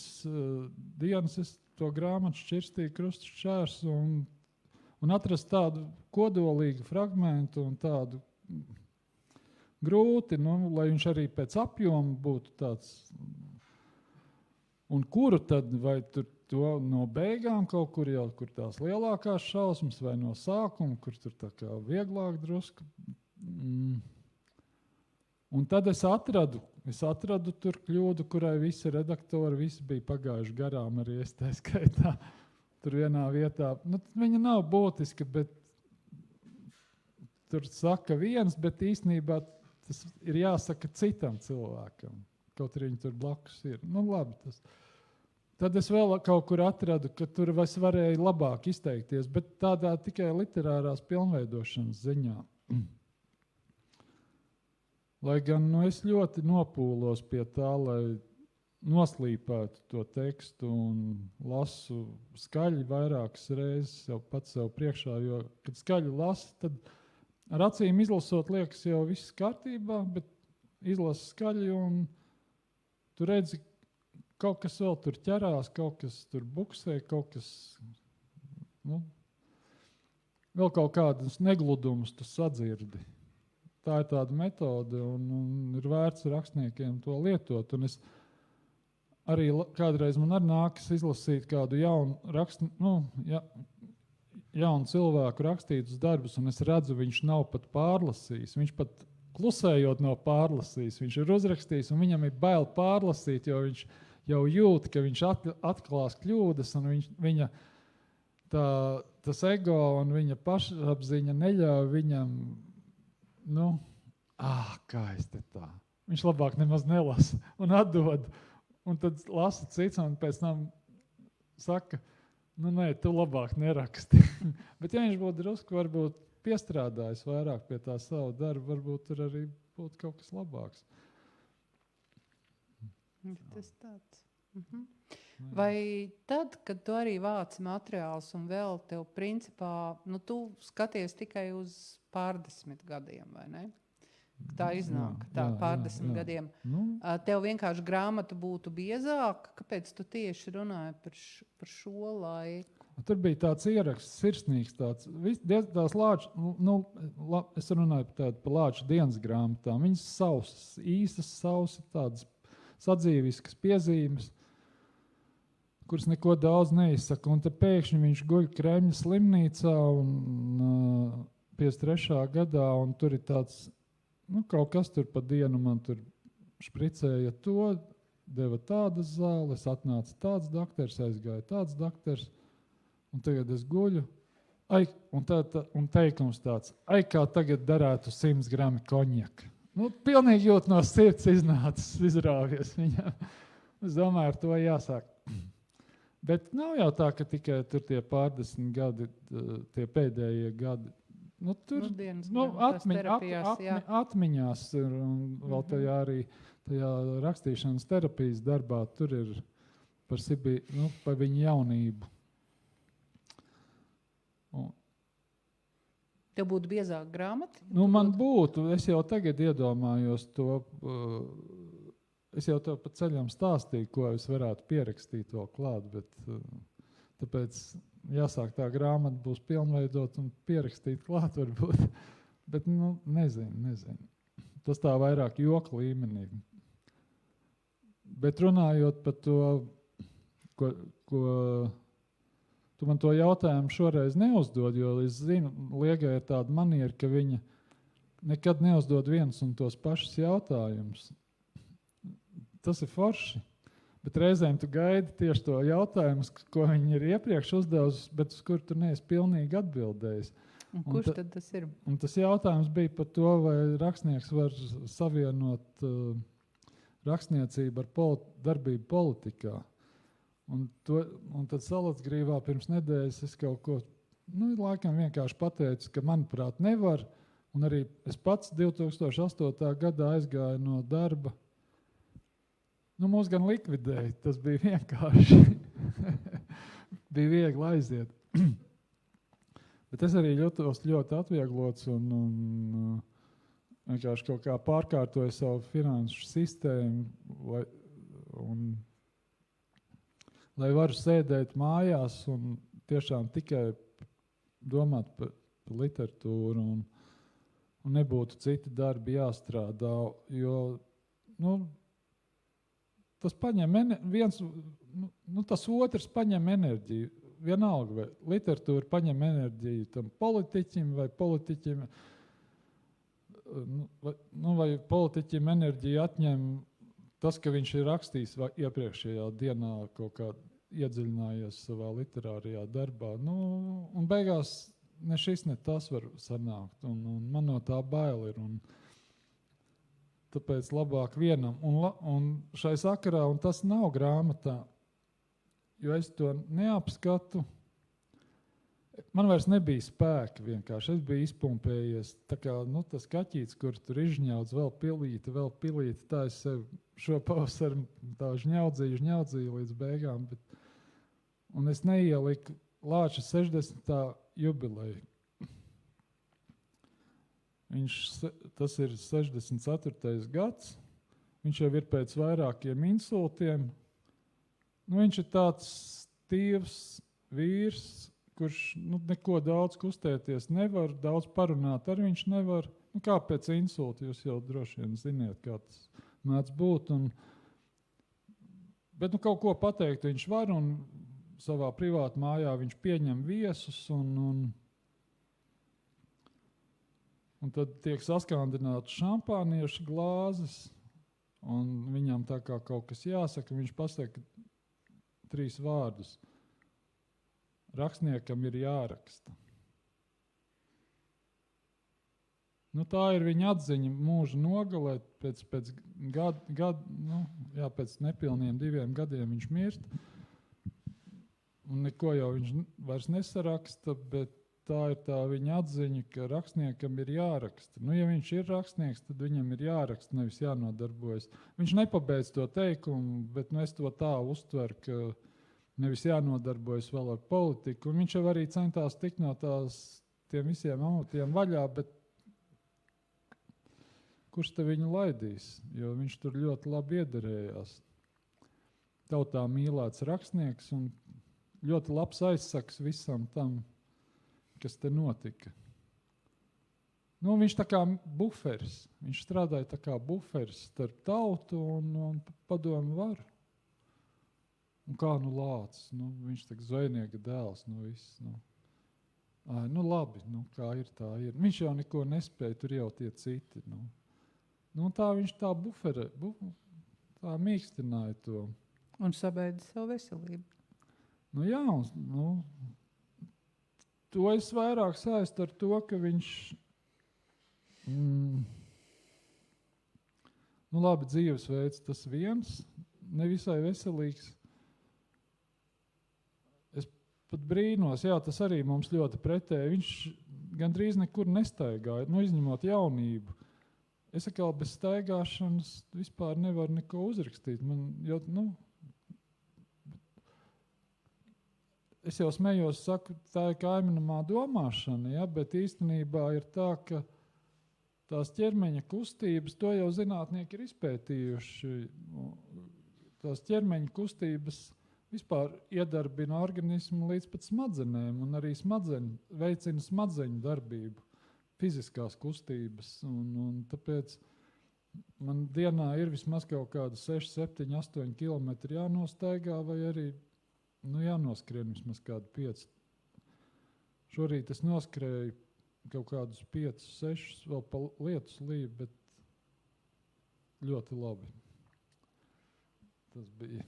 dienas es to grāmatu šķirstīju krustu šķērs un atrast tādu kodolīgu fragmentu un tādu grūti, lai viņš arī pēc apjoma būtu tāds. Un kuru tad, vai tur to no beigām kaut kur jau, kur tās lielākās šausmas, vai no sākuma, kur tur tā kā vieglāk drusku. Un tad es atradu tur kļūdu, kurai visi redaktori, visi bija pagājuši garām, arī es tā skaitā. Tur vienā vietā, viņa nav būtiska, bet tur saka viens, bet īstenībā tas ir jāsaka citam cilvēkam. Kaut arī viņi tur blakus ir. Labi, tas. Tad es vēl kaut kur atradu, ka tur es varēju labāk izteikties, bet tādā tikai literārās pilnveidošanas ziņā. Lai gan es ļoti nopūlos pie tā, lai noslīpētu to tekstu un lasu skaļi vairākas reizes pats sev priekšā, jo, kad skaļi lasu, tad ar acīm izlasot liekas jau viss kārtībā, bet izlasu skaļi un tu redzi, kaut kas vēl tur ķerās, kaut kas tur buksē, kaut kas, vēl kaut kādas negludumus tu sadzirdi. Tā ir tāda metode un ir vērts rakstniekiem to lietot. Un es arī kādreiz man arī nākas izlasīt kādu jaunu cilvēku rakstītus darbus, un es redzu, viņš nav pat pārlasījis. Viņš pat klusējot nav pārlasījis. Viņš ir uzrakstījis, un viņam ir bail pārlasīt, jo viņš jau jūt, ka viņš atklās kļūdas, un viņa tas ego un viņa pašapziņa neļauj viņam, kā es te tā. Viņš labāk nemaz nelasa un atdod. Un tad lasa cits, un pēc tam saka, nē, tu labāk neraksti. Bet ja viņš būtu drusku varbūt piestrādājis vairāk pie tā savu darbu, varbūt tur arī būtu kaut kas labāks. Tas tāds. Vai tad, kad tu arī vāci materiālus un vēl tev principā, tu skaties tikai uz pārdesmit gadiem, vai ne? Tā iznāk, pārdesmit gadiem. Tev vienkārši grāmata būtu biezāka, kāpēc tu tieši runāji par šo laiku? Tur bija tāds ieraksts, sirsnīgs tāds, tās lāču, es runāju par lāču dienas grāmatām, viņas sausas, īstas sausas, tādas sadzīviskas piezīmes, kuras neko daudz neizsaka, un te pēkšņi viņš guļ Kremļa slimnīcā un 53. gadā, un tur ir tāds, kaut kas tur pa dienu man tur špricēja to, deva tādas zāles, atnāca tāds dakters, aizgāja tāds dakters, un tagad es guļu, un teikums tāds, kā tagad darētu 100 grami konjaka. Pilnīgi jūt no sirds iznācis, izrāvies viņam. Es domāju, ar to jāsāk. Bet nav jau tā, ka tikai tur tie pārdesmit gadi, tie pēdējie gadi. Tur atmiņās ir, un vēl tajā arī tajā rakstīšanas terapijas darbā tur ir par viņu jaunību. Tev būtu biezāk grāmata? Man būtu. Es jau tagad iedomājos to. Es jau tev pa ceļam stāstīju, ko es varētu pierakstīt vēl klāt, bet tāpēc jāsāk tā grāmata būs pilnveidot un pierakstīt klāt varbūt. Bet, nezinu. Tas tā vairāk joka līmenī. Bet runājot par to, ko tu man to jautājumu šoreiz neuzdod, jo es zinu, Liegai ir tāda maniera, ka viņa nekad neuzdod viens un tos pašus jautājumus. Tas ir forši. Bet reizēm tu gaidi tieši to jautājumu, ko viņi ir iepriekš uzdevusi, bet uz kur tu neesi pilnīgi atbildējis. Un kurš tad tas ir? Un tas jautājums bija par to, vai rakstnieks var savienot rakstniecību ar darbību politikā. Un tad Salacgrīvā pirms nedēļas es kaut ko, laikam vienkārši pateicu, ka manuprāt nevar. Un arī es pats 2008. gadā aizgāju no darba. Mūs gan likvidēja, tas bija vienkārši. Bija viegli aiziet. Bet es arī jūtos ļoti atvieglots un vienkārši kaut kā pārkārtoju savu finanšu sistēmu, lai varu sēdēt mājās un tiešām tikai domāt par literatūru un nebūtu citi darbi jāstrādā, jo, tas paņem tas otrs paņem enerģiju. Vienalga, vai literatūra paņem enerģiju tam politiķim, vai politiķim, vai politiķim enerģiju atņem tas, ka viņš ir rakstījis iepriekšējā dienā kaut kā iedziļinājies savā literārajā darbā. Un beigās ne šis, ne tas var sanākt. Un man no tā bail ir. Un tāpēc labāk vienam. Un šai sakarā, un tas nav grāmatā, jo es to neapskatu, man vairs nebija spēka vienkārši. Es biju izpumpējies. Tā kā tas kaķītis, kur tur izžņauds, vēl pilīti, tā es sev šo pavasaru tā žņaudzīju līdz beigām. Un es neieliku Lāča 60. jubileju. Tas ir 64. gads. Viņš jau ir pēc vairākiem insultiem. Viņš ir tāds stīvs vīrs, kurš neko daudz kustēties nevar, daudz parunāt arī viņš nevar. Kā pēc insulta, jūs jau droši vien ziniet, kā tas mēdz būt. Bet kaut ko pateikt viņš var, un savā privātu mājā viņš pieņem viesus, un tad tiek saskandināts šampāniešu glāzes, un viņam tā kā kaut kas jāsaka, viņš pasaka 3 vārdus. Rakstniekam ir jāraksta. Tā ir viņa atziņa mūža nogalēt, pēc nepilniem 2 gadiem viņš mirst. Un neko jau viņš vairs nesaraksta, bet tā ir tā viņa atziņa, ka rakstniekam ir jāraksta. Ja viņš ir rakstnieks, tad viņam ir jāraksta, nevis jānodarbojas. Viņš nepabeidz to teikumu, bet es to tā uztveru, ka nevis jānodarbojas vēl ar politiku. Un viņš jau arī centās tikt no tiem visiem amatiem vaļā, bet kurš te viņu laidīs? Jo viņš tur ļoti labi iederējās. Tautā mīlēts rakstnieks un ļoti labs aizsaks visam tam, kas te notika. Viņš tā kā buferis. Viņš strādāja tā kā buferis starp tautu un padomu varu. Un kā Lācis? Viņš tā zvejnieka dēls, viss. Labi, kā ir, tā ir. Viņš jau neko nespēja, tur jau tie citi. Tā viņš tā bufere, tā mīkstināja to. Un sabeidza savu veselību. Jā, to es vairāk saistu ar to, ka viņš labi, dzīvesveids tas viens, nevisai veselīgs. Es pat brīnos, tas arī mums ļoti pretēji. Viņš gandrīz nekur nestaigāja, izņemot jaunību. Es atkal bez staigāšanas vispār nevaru neko uzrakstīt. Es jau smējos, saku, tā ir kaiminamā domāšana, bet īstenībā ir tā, ka tās ķermeņa kustības, to jau zinātnieki ir izpētījuši. Tās ķermeņa kustības vispār iedarbina organismu līdz pat smadzenēm, un arī veicina smadzeņu darbību, fiziskās kustības. Un tāpēc man dienā ir vismaz kaut kāda 6, 7, 8 kilometri jānostaigā, vai arī jānoskrien vismaz kādu 5. Šorīt es noskrēju kaut kādus 5, 6, vēl pa lietus līju, bet ļoti labi. Tas bija.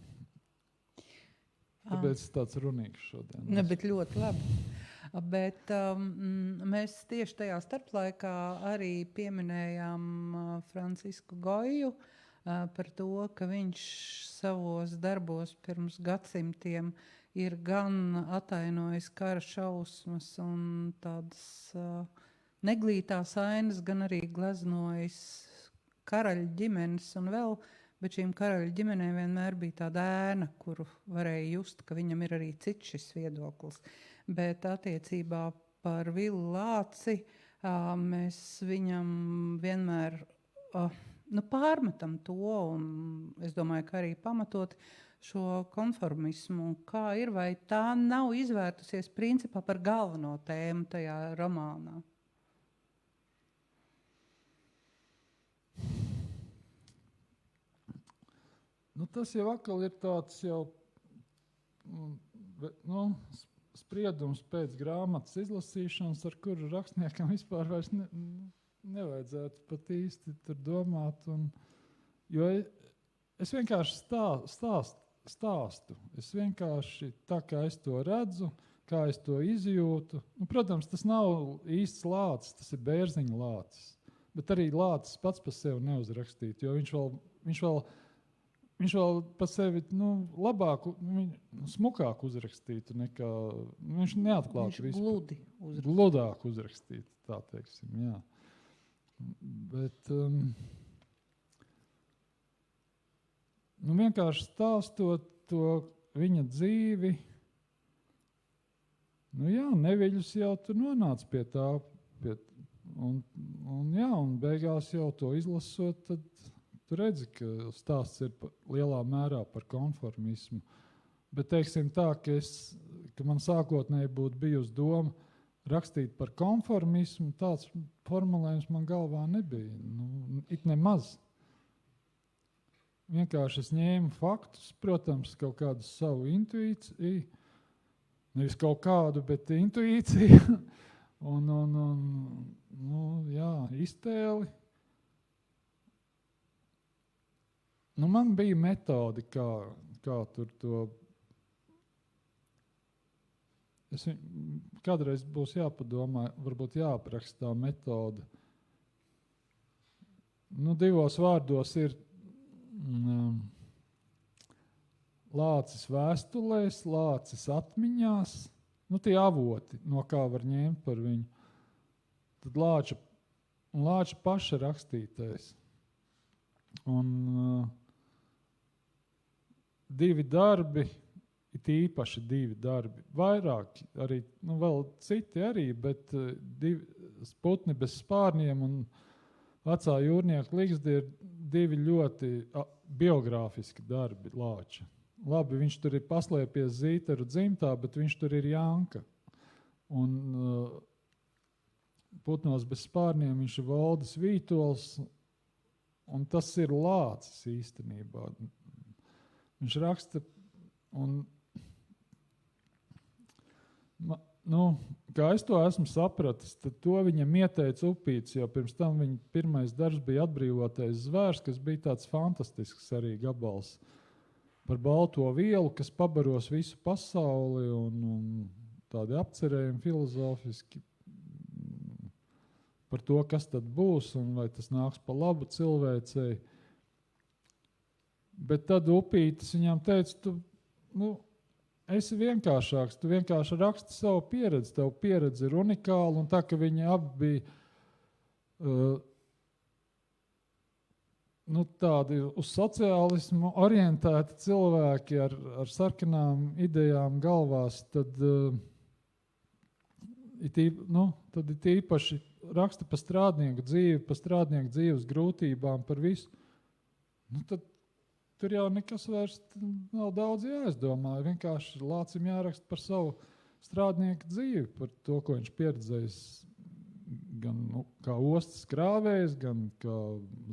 Tāpēc tāds runīgs šodien. Ne, bet ļoti labi. Bet mēs tieši tajā starplaikā arī pieminējām Francisku Goju par to, ka viņš savos darbos pirms gadsimtiem ir gan atainojis kara šausmas un tādas neglītās ainas, gan arī gleznojis karaļa ģimenes un vēl, bet šīm karaļa ģimenēm vienmēr bija tāda ēna, kuru varēja just, ka viņam ir arī cits šis viedoklis. Bet attiecībā par Vili Lāci mēs viņam vienmēr pārmetam to, un es domāju, ka arī pamatot šo konformismu. Kā ir, vai tā nav izvērtusies principā par galveno tēmu tajā romānā? Tas jau atkal ir tāds jau spriedums pēc grāmatas izlasīšanas, ar kuru rakstniekam vispār vairs nevajadzētu pat īsti tur domāt. Jo es vienkārši stāstu. Es vienkārši tā, kā es to redzu, kā es to izjūtu. Protams, tas nav īsts Lācis, tas ir Bērziņa Lācis. Bet arī Lācis pats par sevi neuzrakstīt, jo viņš vēl par sevi labāk, smukāk uzrakstītu nekā, viņš neatklātu visu. Gludāk uzrakstītu, tā teiksim, jā. Bet vienkārši stāstot to viņa dzīvi, Neviļus jau tur nonāca pie tā, un beigās jau to izlasot, tad tu redzi, ka stāsts ir lielā mērā par konformismu. Bet teiksim tā, ka man sākotnēji būtu bijusi doma rakstīt par konformismu, tāds formulējums man galvā nebija. It nemaz. Vienkārši es ņēmu faktus, protams, kaut kādu savu intuīciju, nevis kaut kādu, bet intuīciju, iztēli. Man bija metodi, kā tur to. Kādreiz būs jāpadomā, varbūt jāapraksta tā metode. 2 vārdos ir Lācis vēstulēs, Lācis atmiņās, tie avoti, no kā var ņemt par viņu. Tad Lāča paša rakstītais. Un 2 darbi, it īpaši 2 darbi, vairāk arī, vēl citi arī, bet 2 Sputni bez spārniem un Vecā jūrnieka ligzdi ir 2 ļoti biogrāfiski darbi Lāča. Labi, viņš tur ir paslēpies Zītaru dzimtā, bet viņš tur ir Janka. Un Putnos bez spārniem viņš ir Valdis Vītols, un tas ir Lācis īstenībā. Viņš raksta, un kā es to esmu sapratis, tad to viņam ieteica Upīts, jo pirms tam viņa pirmais darbs bija Atbrīvotais zvērs, kas bija tāds fantastisks arī gabals par balto vielu, kas pabaros visu pasauli un tādi apcerējumi filozofiski par to, kas tad būs un vai tas nāks pa labu cilvēcei. Bet tad Upītis viņam teica, tu esi vienkāršāks, tu vienkārši raksti savu pieredzi, tev pieredze ir unikāla, un tā, ka viņi abi bija tādi uz sociālismu orientēti cilvēki ar sarkanām idejām galvās, tad it īpaši raksta par strādnieku dzīvi, par strādnieku dzīves grūtībām, par visu. Tad tur jau nekas vairs nav daudz jāizdomā. Vienkārši Lācim jāraksta par savu strādnieku dzīvi, par to, ko viņš pieredzējis gan kā ostas krāvējs, gan kā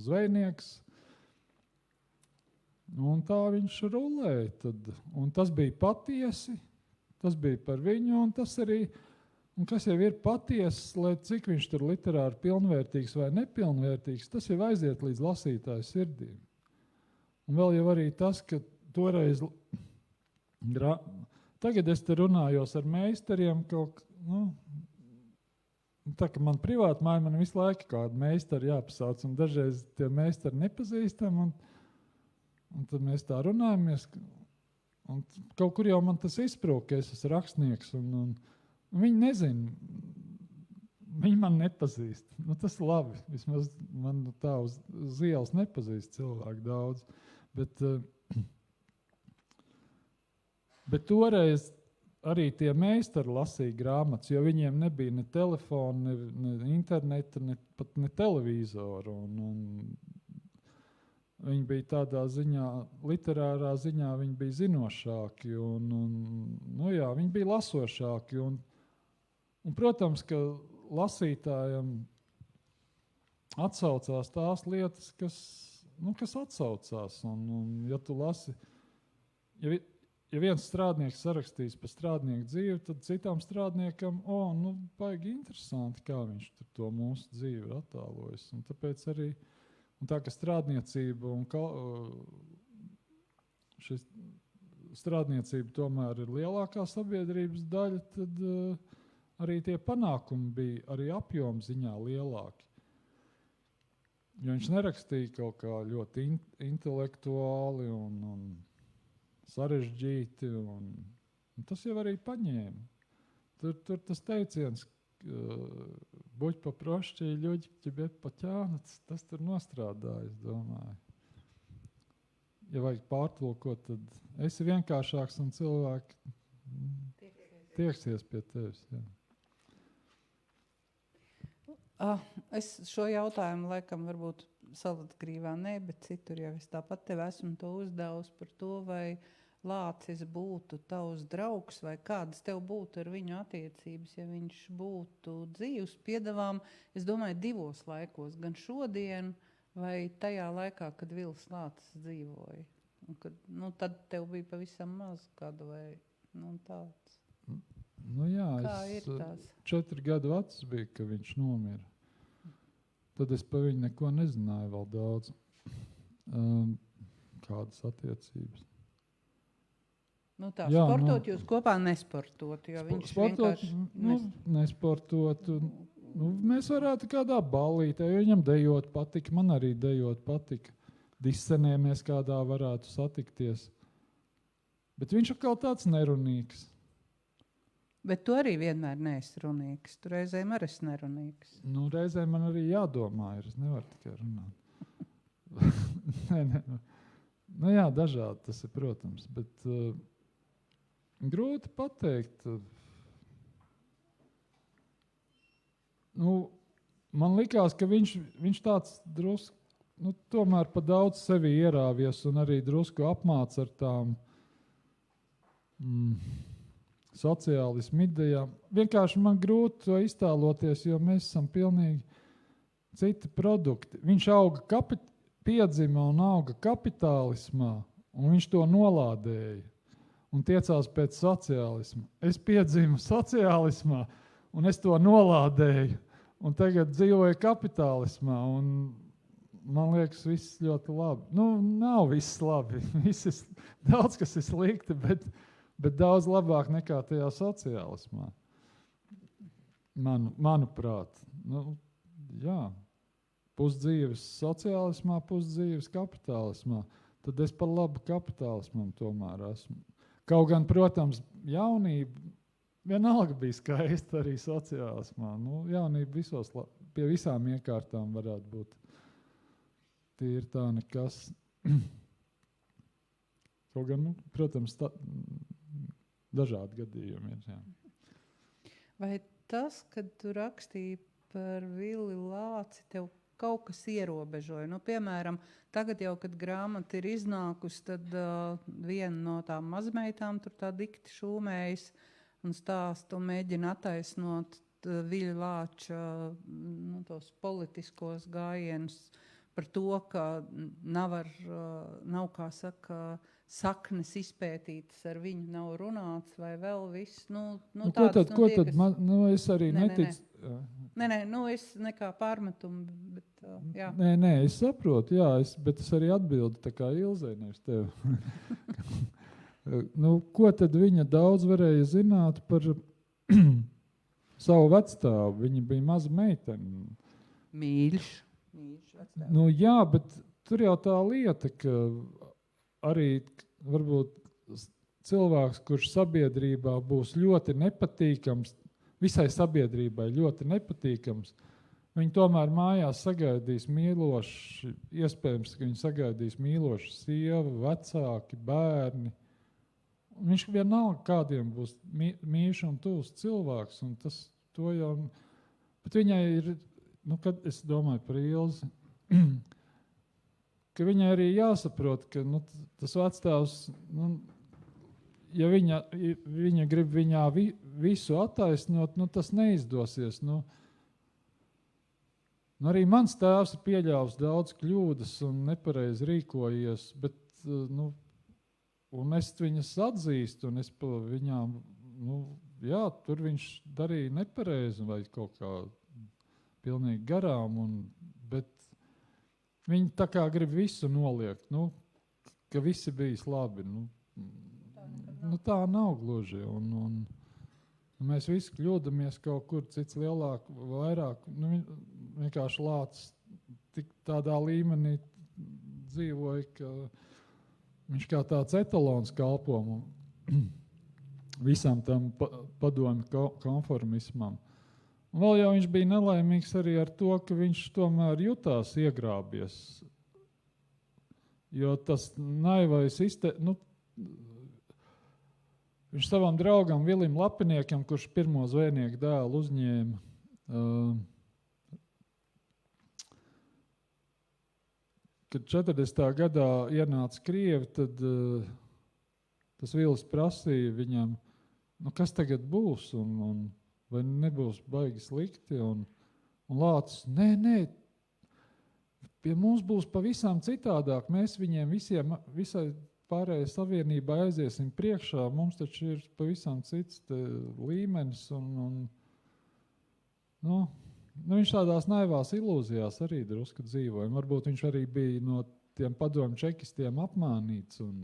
zvejnieks. Un tā viņš rulēja tad. Un tas bija patiesi, tas bija par viņu, un tas arī, un kas jau ir patiesi, lai cik viņš tur literāri pilnvērtīgs vai nepilnvērtīgs, tas jau aiziet līdz lasītāju sirdīm. Un vēl jau arī tas, ka toreiz Tagad es te runājos ar meistariem, tā ka man privāti māja, man visu laiku kādu meistaru jāpasauc, un dažreiz tie meistari nepazīstam, un tad mēs tā runājamies, un kaut kur jau man tas izprūk, ka es esmu rakstnieks, un viņi nezina, viņi man nepazīst. Tas ir labi, vismaz man tā uz ielas nepazīst cilvēku daudz, bet toreiz arī tie meistari lasīja grāmatas, jo viņiem nebija ne telefona, ne interneta, pat ne televizoru. Viņi bija tādā ziņā, literārā ziņā, viņi bija zinošāki, viņi bija lasošāki. Un, protams, ka lasītājam atsaucās tās lietas, kas atsaucās. Un ja tu lasi, ja viens strādnieks sarakstīs par strādnieku dzīvi, tad citam strādniekam, baigi interesanti, kā viņš to mūsu dzīvi ir attēlojis. Un tāpēc arī, tā ka strādniecība šis strādniecība tomēr ir lielākā sabiedrības daļa, tad arī tie panākumi bija arī apjoma ziņā lielāki. Jo viņš nerakstīja kaut kā ļoti intelektuāli un sarežģīti, un tas jau arī paņēma. Tur tas teiciens, buď paprošķi, ļuģi, ķibet paķānats, tas tur nostrādāja, es domāju. Ja vajag pārtulkot, tad esi vienkāršāks un cilvēki tieksies pie tevis. Jā. Es šo jautājumu laikam varbūt Salatgrīvā bet citur jau es tāpat tev esmu to uzdevusi par to, vai Lācis būtu tavs draugs, vai kādas tev būtu ar viņu attiecības, ja viņš būtu dzīvs, piedāvām, es domāju, divos laikos, gan šodien, vai tajā laikā, kad Vils Lācis dzīvoja. Un kad, tad tev bija pavisam maz gadu vai tāds. Jā, kā ir tās? 4 gadu vecs bija, ka viņš nomira. Tad es par viņu neko nezināju vēl daudz. Kādas attiecības. Sportot jūs kopā nesportot, jo viņš vienkārši... Nesportot. Mēs varētu kādā ballītē, jo viņam dejot patika, man arī dejot patika. Disenēmies kādā varētu satikties. Bet viņš atkal tāds nerunīgs. Bet tu arī vienmēr neesi runīgs. Tu reizēm arī esi nerunīgs. Reizēm man arī jādomā ir. Es nevaru tikai runāt. Jā, dažādi tas ir, protams. Bet grūti pateikt. Man likās, ka viņš tāds drusku, tomēr pa daudz sevi ierāvies un arī drusku apmāca ar tām sociālismu idejām. Vienkārši man grūti to iztēloties, jo mēs esam pilnīgi citi produkti. Viņš piedzima un auga kapitālismā, un viņš to nolādēja un tiecās pēc sociālisma. Es piedzimu sociālismā, un es to nolādēju, un tagad dzīvoju kapitālismā, un man liekas, viss ļoti labi. Nav viss labi. Daudz, kas ir slikti, bet daudz labāk nekā tajā sociālismā. Manuprāt. Pusdzīves sociālismā, pusdzīves kapitālismā. Tad es par labu kapitālismam tomēr esmu. Kaut gan, protams, jaunība vienalga bija skaista arī sociālismā. Jaunība pie visām iekārtām varētu būt. Tie ir tā nekas. Kaut gan, protams, dažādi gadījumi ir. Jā. Vai tas, kad tu rakstīji par Vili Lāci, tev kaut kas ierobežoja? Piemēram, tagad jau, kad grāmata ir iznākusi, tad viena no tām mazmeitām tur tā dikti šūmējas un stāstu mēģina attaisnot Viļa Lāča tos politiskos gājienus par to, ka nav kā saka, saknes izpētītas, ar viņu nav runāts, vai vēl viss. Ko tad? Es arī neticu. Es nekā pārmetumu, bet jā. Nē, es saprotu, jā, bet es arī atbildu tā kā Ilzei, nevis tev. Ko tad viņa daudz varēja zināt par savu vecstāvu? Viņa bija maza meitene. Mīļš vecstāvs. Jā, bet tur jau tā lieta, ka arī varbūt cilvēks, kurš sabiedrībā būs ļoti nepatīkams, visai sabiedrībai ļoti nepatīkams, viņi tomēr mājās sagaidīs mīloši, iespējams, ka viņi sagaidīs mīloši sievu, vecāki, bērni. Viņš vienalga kādiem būs mīļš un tuvs cilvēks, un to jau, bet viņai ir, kad es domāju par Ilzi, ka viņai arī jāsaprot, ka tas vecstāvs, ja viņa grib viņā visu attaisnot, tas neizdosies. Arī mans tēvs ir pieļāvis daudz kļūdas un nepareizi rīkojies, bet, un es viņas atzīstu, un es pa viņām, tur viņš darīja nepareizi vai kaut kā pilnīgi garām, bet viņi tā kā grib visu noliegt, ka visi bijis labi. Tā nav gluži, un mēs visi kļūdamies kaut kur cits lielāk, vairāk, vienkārši Lācis tik tādā līmenī dzīvoja, ka viņš kā tāds etalons kalpo visam tam padomju konformismam. Un vēl jau viņš bija nelaimīgs arī ar to, ka viņš tomēr jutās iegrābies. Jo tas naivais viņš savam draugam Vilim Lapiniekam, kurš pirmo zvejnieku dēlu uzņēma, kad 40. gadā ienāca Krievi, tad tas Vilis prasīja viņam, kas tagad būs, un vai nebūs baigi slikti, un Lācis, nē, pie mums būs pavisam citādāk, mēs viņiem visai pārējai savienībai aiziesim priekšā, mums taču ir pavisam cits līmenis, viņš tādās naivās ilūzijās arī drusku dzīvoja. Varbūt viņš arī bija no tiem padomju čekistiem apmānīts, un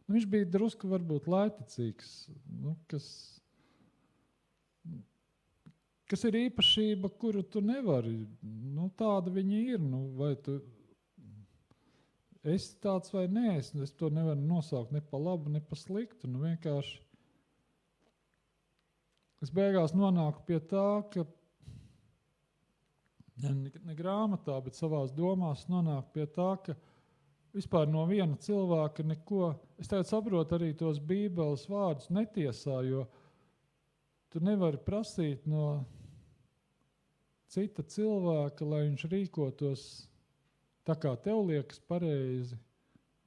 viņš bija drusku varbūt lēticīgs, kas ir īpašība, kuru tu nevari, tāda viņa ir, vai tu esi tāds vai nē, es to nevaru nosaukt ne pa labu, ne pa sliktu, vienkārši es beigās nonāku pie tā, ka ne grāmatā, bet savās domās nonāku pie tā, ka vispār no viena cilvēka neko, es tagad saprotu arī tos Bībeles vārdus netiesā, jo tu nevari prasīt no cita cilvēka, lai viņš rīkotos tā kā tev liekas pareizi,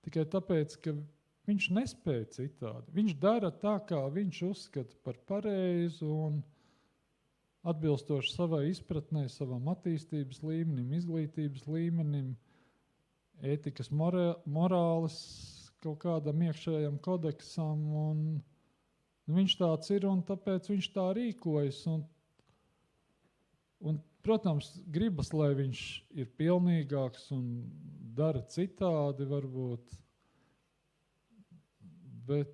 tikai tāpēc, ka viņš nespēja citādi. Viņš dara tā, kā viņš uzskata par pareizu un atbilstoši savai izpratnei, savam attīstības līmenim, izglītības līmenim, ētikas morāles kaut kādam iekšējam kodeksam, un viņš tāds ir, un tāpēc viņš tā rīkojas. Un protams, gribas, lai viņš ir pilnīgāks un dara citādi varbūt, bet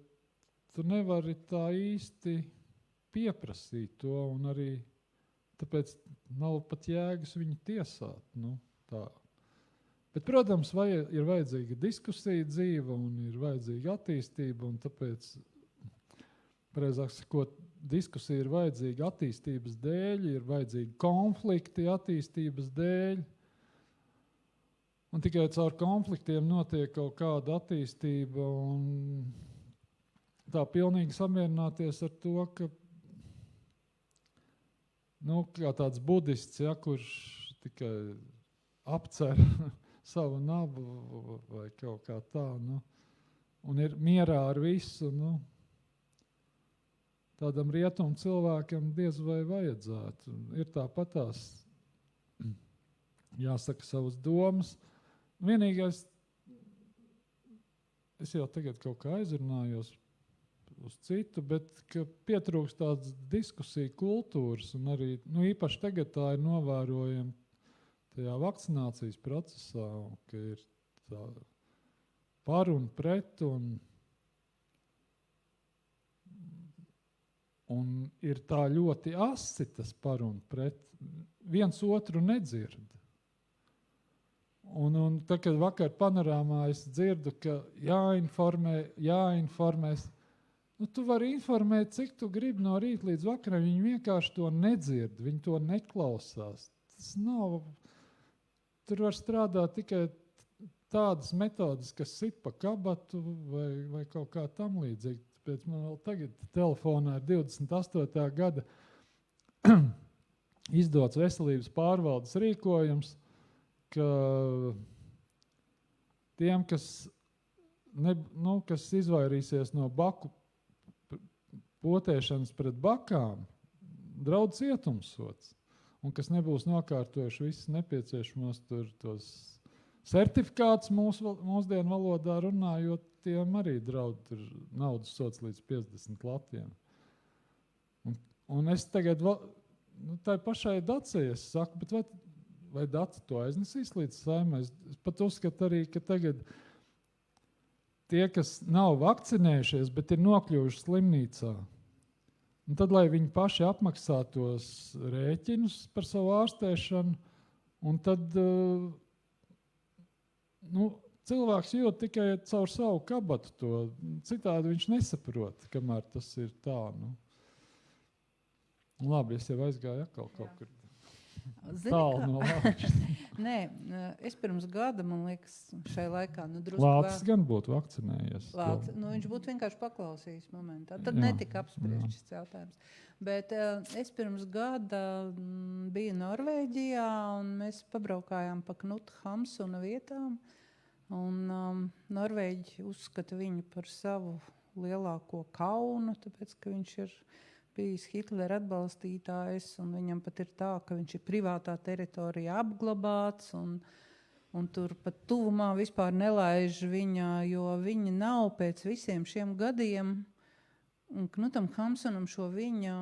tu nevari tā īsti pieprasīt to, un arī tāpēc nav pat jēgas viņu tiesāt. Tā. Bet, protams, ir vajadzīga diskusija dzīve un ir vajadzīga attīstība, un tāpēc, pareizāk sakot, diskusija ir vajadzīga attīstības dēļ, ir vajadzīgi konflikti attīstības dēļ, un tikai caur konfliktiem notiek kaut kāda attīstība, un tā pilnīgi samierināties ar to, ka kā tāds budists, kurš tikai apcer savu nabu vai kaut kā tā, un ir mierā ar visu, tādam rietumu cilvēkam diez vai vajadzētu. Ir tāpatās jāsaka savas domas. Vienīgais, es jau tagad kaut kā aizrunājos uz citu, bet ka pietrūkst tādas diskusiju kultūras, un arī īpaši tagad tā ir novērojama tajā vakcinācijas procesā, ka ir tā par un pret, un Un ir tā ļoti asi tas par un pret. Viens otru nedzird. Un tad, kad vakar panorāmā es dzirdu, ka jāinformē. Tu vari informēt, cik tu gribi no rīta līdz vakaram. Viņi vienkārši to nedzird, viņi to neklausās. Tas nav. Tur var strādāt tikai tādas metodas, kas sit pa kabatu vai kaut kā tam līdzīgi. Tāpēc man vēl tagad telefonā ir 28. gada izdots veselības pārvaldes rīkojums, ka tiem, kas izvairīsies no baku potēšanas pret bakām, draud cietumsods. Un kas nebūs nokārtojuši visus nepieciešamos tos certifikātus mūsdienu valodā runājot, tiem arī draud naudas sods līdz 50 latiem. Un es tagad tai pašai Dacei es saku, bet vai Daca to aiznesīs līdz Saeimai? Es pat uzskatu arī, ka tagad tie, kas nav vakcinējušies, bet ir nokļuvuši slimnīcā, un tad, lai viņi paši apmaksā tos rēķinus par savu ārstēšanu, un tad cilvēks jūt tikai caur savu kabatu to. Citādi viņš nesaprot, kamēr tas ir tā. Labi, es jau aizgāju atkal kaut kur. Tālu no Lāčas. Nē, es pirms gada, man liekas, šai laikā drusku Lācis gan būtu vakcinējies. Viņš būtu vienkārši paklausījis momentā. Tad netika apspriest šis jautājums. Bet es pirms gada biju Norvēģijā, un mēs pabraukājām pa Knuta Hamsuna vietām. Un Norvēģi uzskata viņu par savu lielāko kaunu, tāpēc, ka viņš ir bijis Hitlera atbalstītājs, un viņam pat ir tā, ka viņš ir privātā teritorijā apglabāts, un tur pat tuvumā vispār nelaiž viņa, jo viņa nav pēc visiem šiem gadiem, un Knutam Hamsunam šo viņa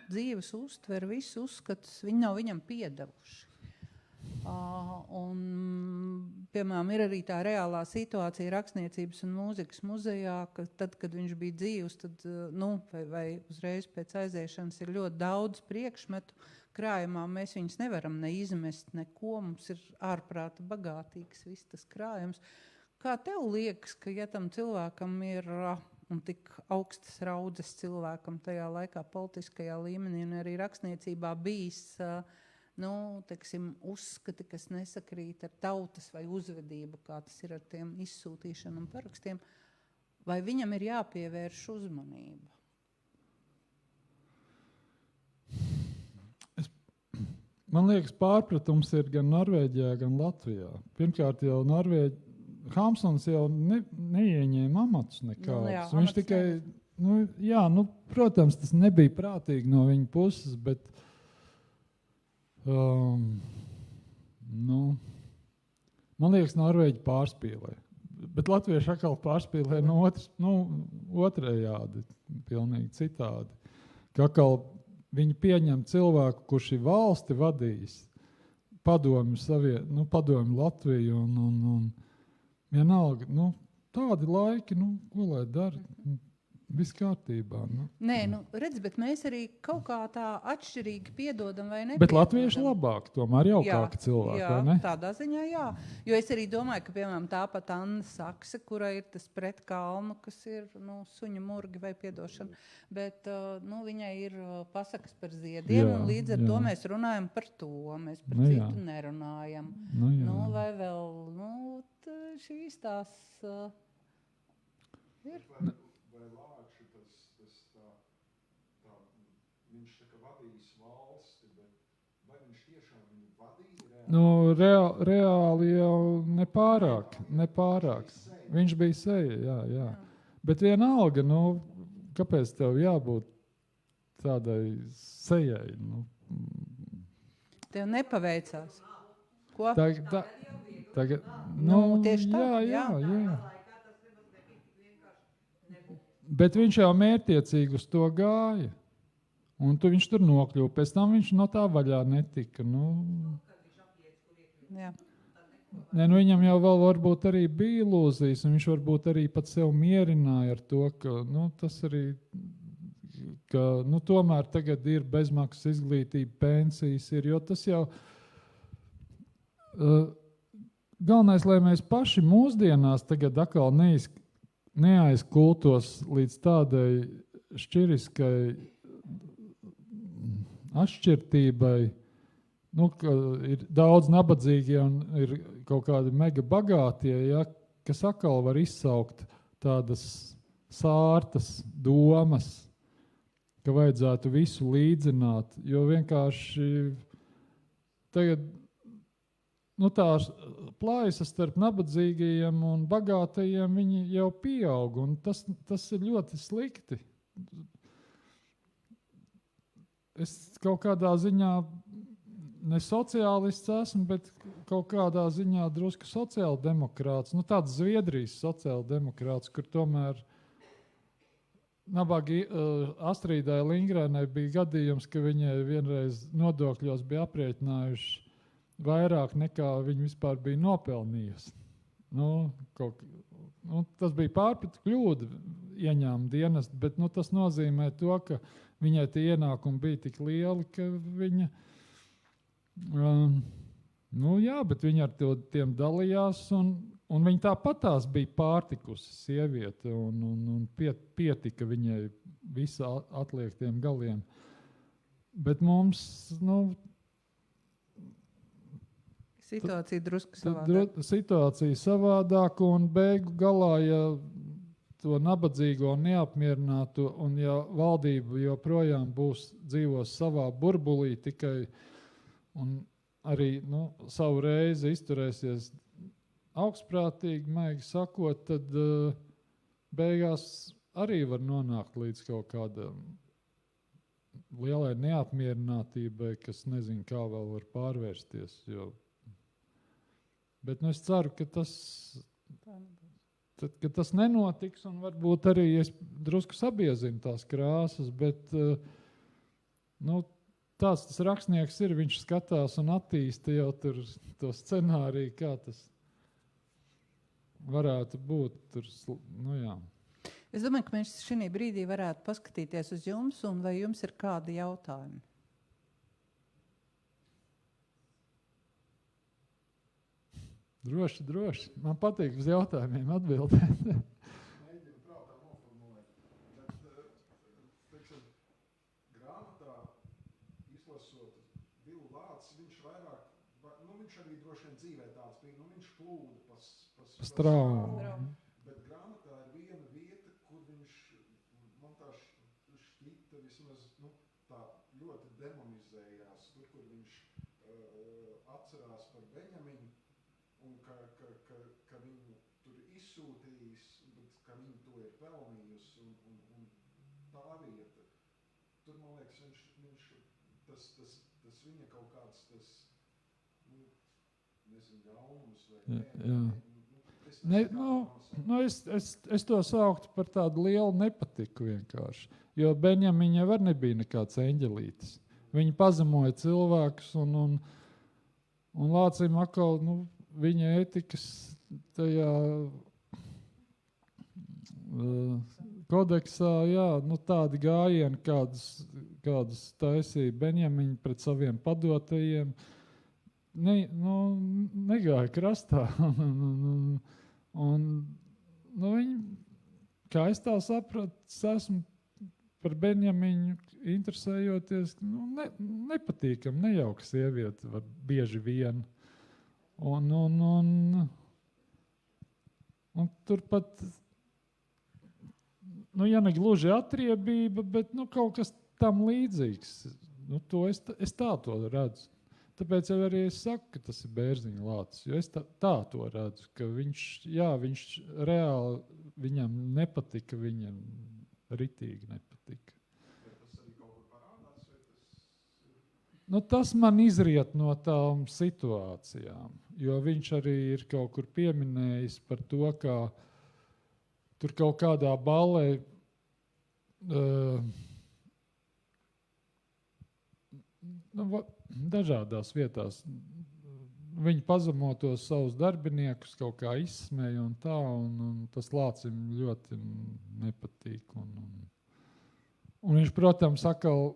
dzīves uztver, visu uzskatus, viņi nav viņam piedevuši. Un, piemēram, ir arī tā reālā situācija Rakstniecības un mūzikas muzejā, ka tad, kad viņš bija dzīvs, tad, vai uzreiz pēc aiziešanas ir ļoti daudz priekšmetu krājumā, mēs viņus nevaram neizmest neko, mums ir ārprāta bagātīgs viss tas krājums. Kā tev liekas, ka ja tam cilvēkam ir un tik augstas raudzes cilvēkam tajā laikā politiskajā līmenī un arī rakstniecībā bijis uzskati, kas nesakrīt ar tautas vai uzvedību, kā tas ir ar tiem izsūtīšanu un parakstiem, vai viņam ir jāpievērš uzmanība? Man liekas, pārpratums ir gan Norvēģijā, gan Latvijā. Pirmkārt, jau Hamsuns jau neieņēma amatus nekādus. Viņš tikai, protams, tas nebija prātīgi no viņa puses, bet man liekas, Norvēģi pārspīlē. Bet latvieši atkal pārspīlē no otrējādi, pilnīgi citādi. Ka atkal viņi pieņem cilvēku, kurš ir valsti vadījis, padomju Latviju un vienalga, tādi laiki, ko lai dara? Viss kārtībā. Nē, redz, bet mēs arī kaut kā tā atšķirīgi piedodam vai nepiedodam. Bet latvieši labāk, tomēr jaukāki cilvēki, vai ne? Jā, tādā ziņā jā. Jo es arī domāju, ka, piemēram, tāpat Anna Sakse, kurai ir tas pret kalnu, kas ir, suņa murgi vai piedošana, bet, viņai ir pasakas par ziediem, un līdz ar to mēs runājam par to, mēs par citu nerunājam. Vai vēl, šīs tās ir... Viņš vadījis valsti, bet vai viņš tiešām viņu vadīja? Reāli jau nepārāk. Viņš bija seja, jā. Bet vienalga, kāpēc tev jābūt tādai sejai? Tev nepaveicās. Ko? Tagad, tieši tā, jā. Bet viņš jau mērķiecīgi uz to gāja. Un viņš tur nokļuva. Pēc tam viņš no tā vaļā netika. Jā. Viņam jau vēl varbūt arī bija ilūzijas, un viņš varbūt arī pat sev mierināja ar to, ka tas arī ka tomēr tagad ir bezmaksas izglītība, pensijas ir, jo tas jau galvenais, lai mēs paši mūsdienās tagad atkal neaizkultos līdz tādai šķiriskai atšķirtībai, ka ir daudz nabadzīgie un ir kaut kādi mega bagātie, ja, kas atkal var izsaukt tādas sārtas domas, ka vajadzētu visu līdzināt, jo vienkārši tagad tā plājas starp nabadzīgajiem un bagātajiem viņi jau pieaug, un tas ir ļoti slikti. Es kaut kādā ziņā ne sociālists esmu, bet kaut kādā ziņā drusku sociāldemokrāts, tāds Zviedrijas sociāldemokrāts, kur tomēr nabaga Astridai Lindgrenai bija gadījums, ka viņai vienreiz nodokļos bija aprēķinājuši vairāk nekā viņa vispār bija nopelnījusi. Tas bija pārprat kļūda ieņēmuma dienestu, bet tas nozīmē to, ka viņai tie ienākumi bija tik lieli, ka viņa, bet viņa ar tiem dalījās, un viņa tāpatās bija pārtikusi sieviete, un pietika viņai visa atliektiem galiem. Bet mums, situācija drusku savādāk. Situācija savādāk, un beigu galā, ja to nabadzīgo neapmierinātu, un ja valdība joprojām dzīvos savā burbulī tikai, un arī savu reizi izturēsies augstprātīgi, maigi sakot, tad beigās arī var nonākt līdz kaut kādam lielai neapmierinātībai, kas nezinu, kā vēl var pārvērsties, bet es ceru, ka tas nenotiks, un varbūt arī es drusku sabiezinu tās krāsas, bet tāds tas rakstnieks ir, viņš skatās un attīsta jau tur to scenāriju, kā tas varētu būt. Jā. Es domāju, ka mēs šī brīdī varētu paskatīties uz jums, un vai jums ir kādi jautājumi? Droši. Man patīk uz jautājumiem atbildēt. Mēģinu prātā noformulēt. Bet, grāmatā izlasot Vilu Lāci, viņš vairāk, viņš arī droši vien dzīvē tāds bija, viņš plūda pa straumu. Bet grāmatā ir viena vieta, kur viņš, man tā šķita vismaz, tā ļoti demonizējās, kur viņš atcerās par Beņamiņu, un ka viņu tur izsūtījis, bet ka viņa to ir pelnījusi, un tā vieta. Tur, man liekas, viņš tas viņa kaut kāds nezinu, ļaunums vai Es to sauktu par tādu lielu nepatiku vienkārši, jo Beņamiņa var nebija nekāds eņģelītis. Viņi pazemoja cilvēkus, un Lācim atkal, viņa ētikas tajā kodeksā, tādi gājieni, kādus taisīja Beņamiņu pret saviem padotajiem, negāja krastā. Viņi, kā es tā sapratu, esmu par Beņamiņu interesējoties, nepatīkam, nejauka sieviete var bieži vien. Un turpat, ja ne gluži atriebība, bet kaut kas tam līdzīgs. To es tā to redzu. Tāpēc jau arī es saku, ka tas ir Bērziņa Lācis, jo es tā to redzu, ka viņš reāli, viņam nepatika, viņam ritīgi nepatika. Tas arī kaut kur parādās, vai tas? Tas man izriet no tām situācijām, jo viņš arī ir kaut kur pieminējis par to, kā tur kaut kādā ballē dažādās vietās. Viņi pazemo tos savus darbiniekus, kaut kā izsmēja un tā, un tas Lācim ļoti nepatīk. Un viņš, protams, atkal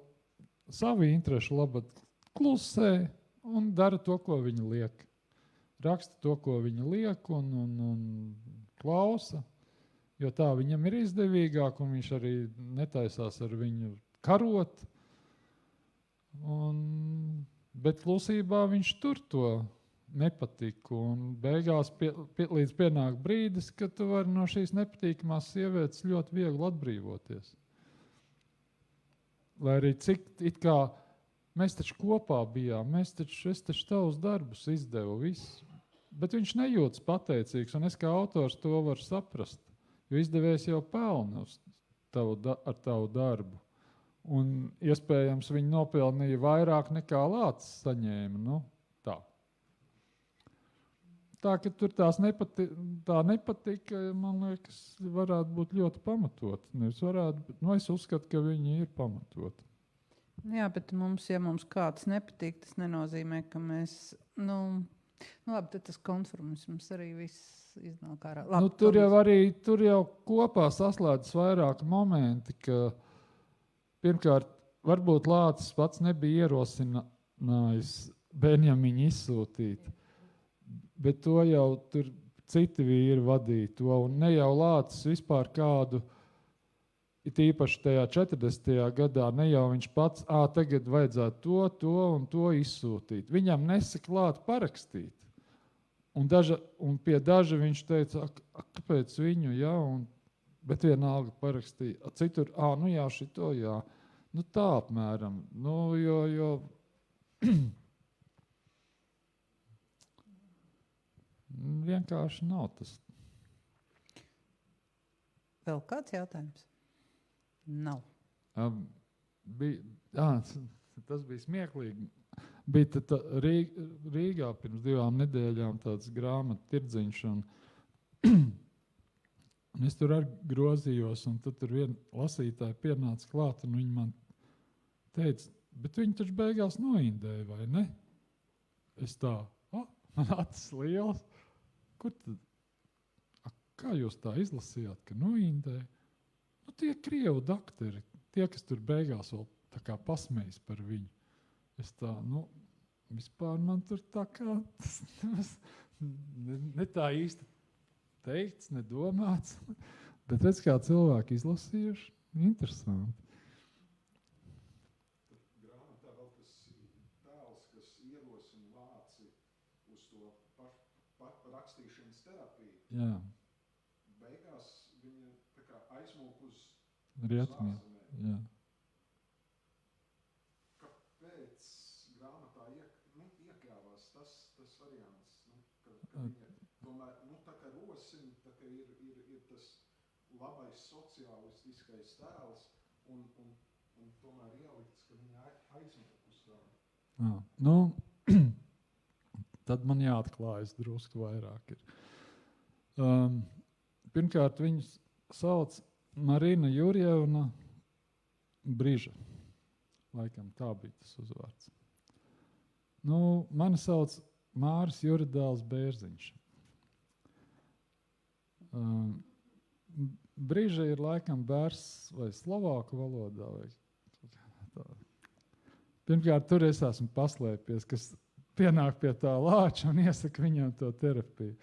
savu interešu labad klusē un dara to, ko viņa liek. Raksta to, ko viņa liek un klausa, jo tā viņam ir izdevīgāk un viņš arī netaisās ar viņu karot. Bet klusībā viņš tur to nepatiku un beigās līdz pienāk brīdis, ka tu vari no šīs nepatīkamās sievietes ļoti viegli atbrīvoties. Lai arī cik it kā mēs taču kopā bijām, es taču tavus darbus izdevu visu, bet viņš nejūtas pateicīgs un es kā autors to varu saprast, jo izdevējs jau pelna ar tavu darbu. Un iespējams viņi nopelnīja vairāk nekā Lācis saņēma. Nu, tā. Tā, ka tur tā nepatika, man liekas, varētu būt ļoti pamatot. Es uzskatu, ka viņi ir pamatot. Jā, bet ja mums kāds nepatīk, tas nenozīmē, ka mēs, labi, tad tas konformisms arī viss iznāk ārā. Labi, tur jau kopā saslēdzas vairāki momenti, ka pirmkārt, varbūt Lācis pats nebija ierosinājis Benjamiņu izsūtīt, bet to jau tur citi vīri vadīja to, un ne jau Lācis vispār kādu, it īpaši tajā 40. gadā, ne jau viņš pats, tagad vajadzētu to un to izsūtīt. Viņam nesaka klāt parakstīt. Un pie daža viņš teica, kāpēc viņu, jā, bet vienalga parakstīja. Citur, jā, šito, jā. Tā apmēram. Jo vienkārši nav tas. Vēl kāds jautājums? Nav. Tas bija smieklīgi. Bija Rīgā pirms 2 nedēļām tāds grāmatu tirdziņš, un es tur arī grozījos, un tad tur viena lasītāja pienāca klāt, un viņa man teica, bet viņi taču beigās noindēja, vai ne? Es tā, man acis liels. Kur tad? Kā jūs tā izlasījāt, ka noindēja? Tie krievu dakteri, tie, kas tur beigās vēl tā kā pasmējas par viņu. Es tā, vispār man tur tā kā ne tā īsti teikts, nedomāts, bet redz, kā cilvēki izlasījuši, interesanti. Grāmatā vēl tas tēls, kas ierosina Lāci uz to rakstīšanas terapiju. Jā. Beigās viņa tā kā aizmūk uz Rietumiem. Jā. Kāpēc grāmatā iekļāvās tas variants, ka viņa tomēr, tā kā rosina, tā kā ir tas labais sociālistiskais tēls un tomēr ielikts, ka viņa aizmūk uz tā. Tad man jāatklājas drusku vairāk ir. Pirmkārt, viņus sauc Marina Jurjevna Briža. Laikam tā bija tas uzvārds. Mani sauc Māris Juridāls Bērziņš. Briža ir laikam bērs vai slovāku valodā. Pirmkārt, tur es esmu paslēpies, kas pienāk pie tā Lāča un iesaka viņam to terapiju.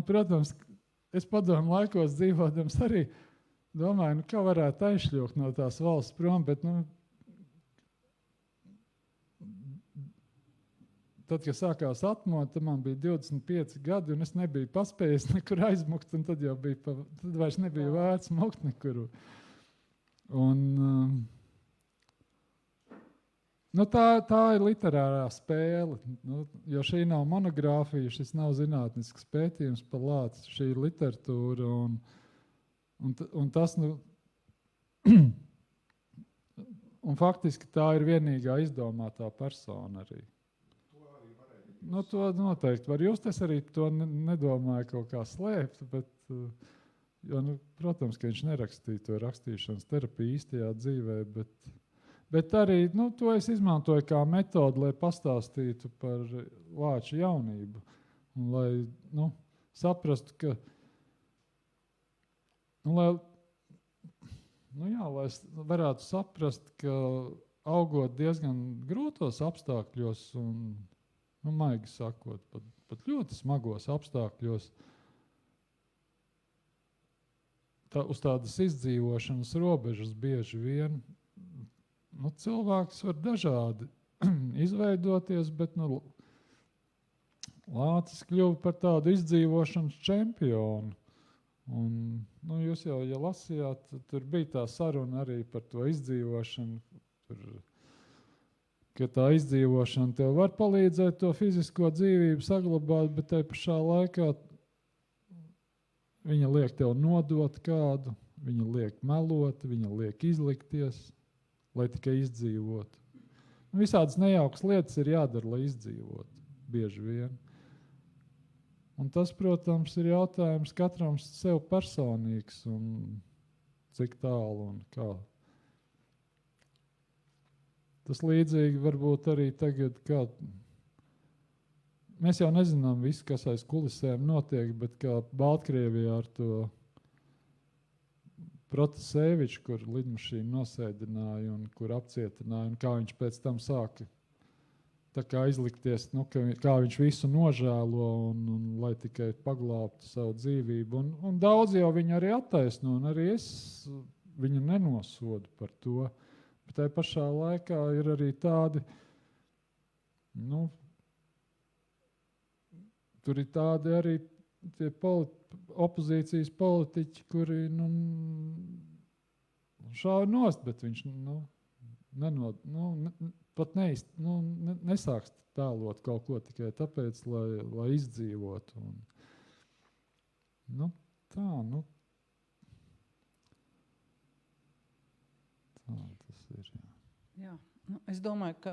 Protams, es padomu laikos dzīvodams arī domāju, kā varētu aizšļūt no tās valsts prom, bet, tad, kad sākās atmoda, tad man bija 25 gadi, un es nebiju paspējis nekur aizmukt, un tad vairs nebija vērts mukt nekur. Tā ir literārā spēle, jo šī nav monogrāfija, šis nav zinātnisks pētījums par Lāci, šī ir literatūra, un tas, un faktiski tā ir vienīgā izdomātā persona arī. To noteikti var just, es arī to nedomāju kaut kā slēpt, bet, jo, protams, ka viņš nerakstīja to rakstīšanas terapiju īstajā dzīvē, bet arī, to es izmantoju kā metodu, lai pastāstītu par Lāča jaunību, un lai, saprastu, ka, lai Nu jā, lai es varētu saprast, ka augot diezgan grūtos apstākļos un, maigi sakot, pat ļoti smagos apstākļos, uz tādas izdzīvošanas robežas bieži vien, cilvēks var dažādi izveidoties, bet, Lācis kļuva par tādu izdzīvošanas čempionu. Un, jūs jau, ja lasījāt, tur bija tā saruna arī par to izdzīvošanu, ka tā izdzīvošana tev var palīdzēt to fizisko dzīvību saglabāt, bet tai pašā laikā viņa liek tev nodot kādu, viņa liek melot, viņa liek izlikties, lai tikai izdzīvotu. Visādas nejaukas lietas ir jādara, lai izdzīvotu, bieži vien. Un tas, protams, ir jautājums katram sev personīgs un cik tālu un kā. Tas līdzīgi varbūt arī tagad, kā mēs jau nezinām visu, kas aiz kulisēm notiek, bet kā Baltkrievijā ar to Protaseviču, kur lidmašīnu nosēdināja un kur apcietināja, un kā viņš pēc tam sāka tā kā izlikties, kā viņš visu nožēlo un lai tikai paglābtu savu dzīvību. Un daudz jau viņu arī attaisno, un arī es viņu nenosodu par to. Bet tai pašā laikā ir arī tādi, tur ir tādi arī tie opozīcijas politiķi, kuri šāvi nost, bet viņš pat nesāks tēlot kaut ko tikai tāpēc, lai izdzīvotu. Tā tas ir. Jā, es domāju, ka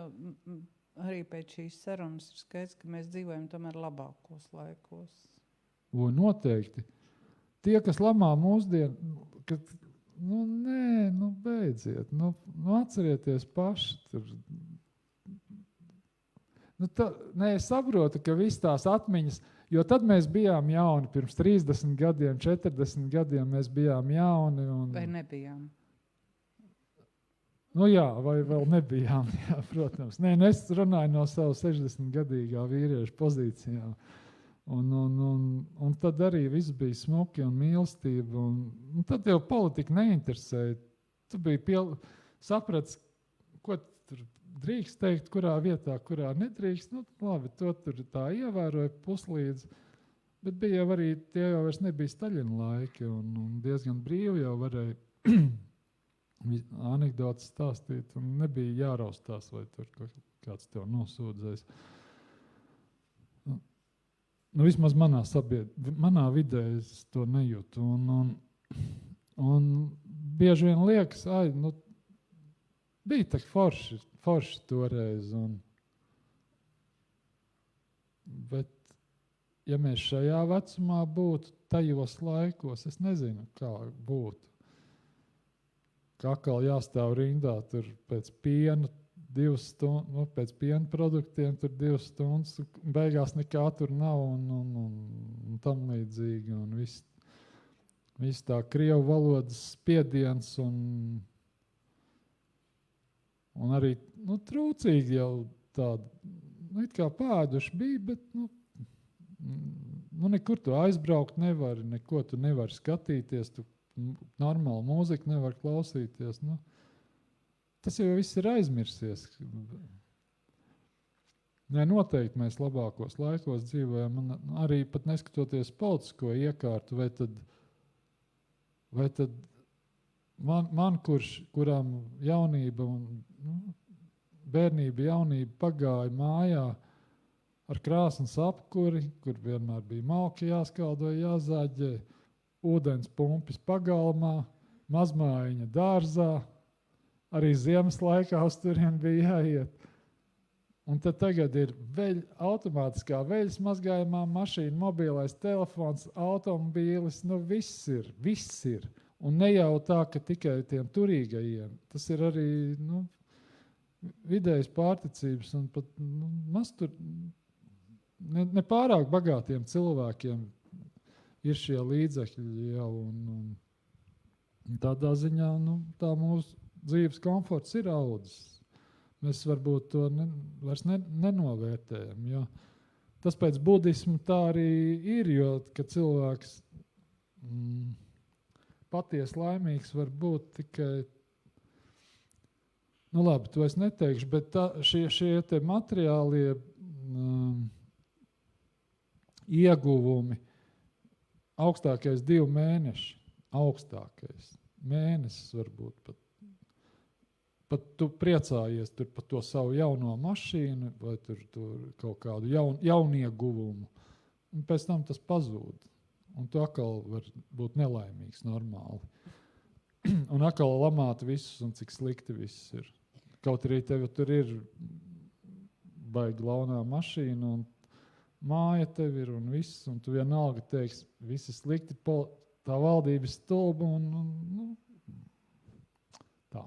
arī pēc šīs sarunas ir skaidrs, ka mēs dzīvojam tomēr labākos laikos. Noteikti. Tie, kas lamā mūsdienu, kad beidziet, atcerieties paši. Es saprotu, ka viss tās atmiņas, jo tad mēs bijām jauni, pirms 30 gadiem, 40 gadiem mēs bijām jauni. Vai nebijām? Jā, vai vēl nebijām, jā, protams. Es runāju no savu 60-gadīgā vīrieša pozīcijām. Un tad arī viss bija smuki un mīlestība. Un tad jau politika neinteresēja. Tu biji saprats, ko tur drīkst teikt, kurā vietā, kurā nedrīkst. Labi, to tur tā ievēroja puslīdz. Bet bija jau arī, tie jau vairs nebija Staļina laiki un diezgan brīvi jau varēja anekdotas stāstīt. Un nebija jāraustās, vai tur kāds tev nosūdzēs. Vismaz manā vidē es to nejūtu. Un bieži vien liekas, bija tak forši toreiz. Bet, ja mēs šajā vecumā būtu, tajos laikos, es nezinu, kā būtu. Kā atkal jāstāv rindā tur pēc piena, 2 stundas, pēc piena produktiem tur 2 stundas, beigās nekā tur nav un tam līdzīgi. Un viss tā krievu valodas spiediens un arī trūcīgi jau tādi, it kā pāduši bija, bet nekur tu aizbraukt nevari, neko tu nevari skatīties, tu normālu mūziku nevari klausīties. Tas jau viss ir aizmirsies. Noteikti mēs labākos laikos dzīvojam, arī pat neskatoties politisko iekārtu, vai tad man kuram jaunība un bērnība, jaunība pagāja mājā ar krāsnes apkuri, kur vienmēr bija malki jāskaldo, jāzāģē, ūdens pumpis pagalmā, mazmājiņa dārzā, arī ziemas laikā uz turien bija jāiet. Un tad tagad ir automātiskā veļas mazgājumā mašīna, mobilais telefons, automobīlis, viss ir. Un ne jau tā, ka tikai tiem turīgajiem. Tas ir arī vidējas pārticības un pat ne pārāk bagātiem cilvēkiem ir šie līdzekļi jau. Tādā ziņā tā mūsu dzīves komforts ir audzis. Mēs varbūt to vairs nenovērtējam. Jo tas pēc budismu tā arī ir, jo kad cilvēks patiesi laimīgs var būt tikai, labi, to es neteikšu, bet šie te materiālie ieguvumi augstākais 2 mēneši, augstākais mēnesis varbūt pat tu priecājies tur par to savu jauno mašīnu vai tur kaut kādu jaunieguvumu, un pēc tam tas pazūd, un tu atkal var būt nelaimīgs normāli. Un atkal lamāt visus, un cik slikti viss ir. Kaut arī tev tur ir baigi launā mašīna, un māja tev ir, un viss, un tu vienalga teiks, visi slikti, tā valdība ir stulba, un tā.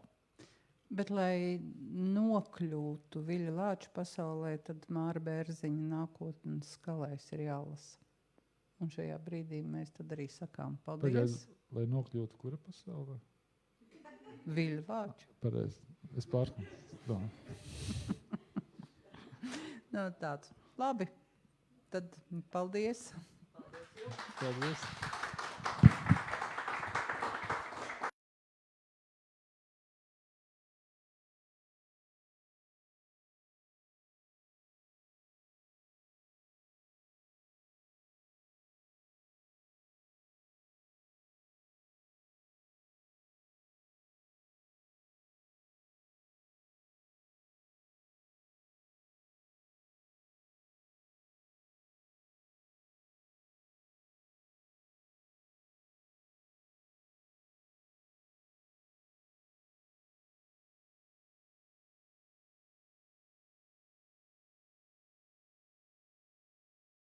Bet, lai nokļūtu Viļa Lāča pasaulē, tad Māra Bērziņa nākotnes skalēs ir jālasa. Un šajā brīdī mēs tad arī sakām paldies. Pagaid, lai nokļūtu kura pasaulē? Viļa Lāča. Pareizi. Es pārkāpu. Tāds. Labi. Tad paldies. Paldies.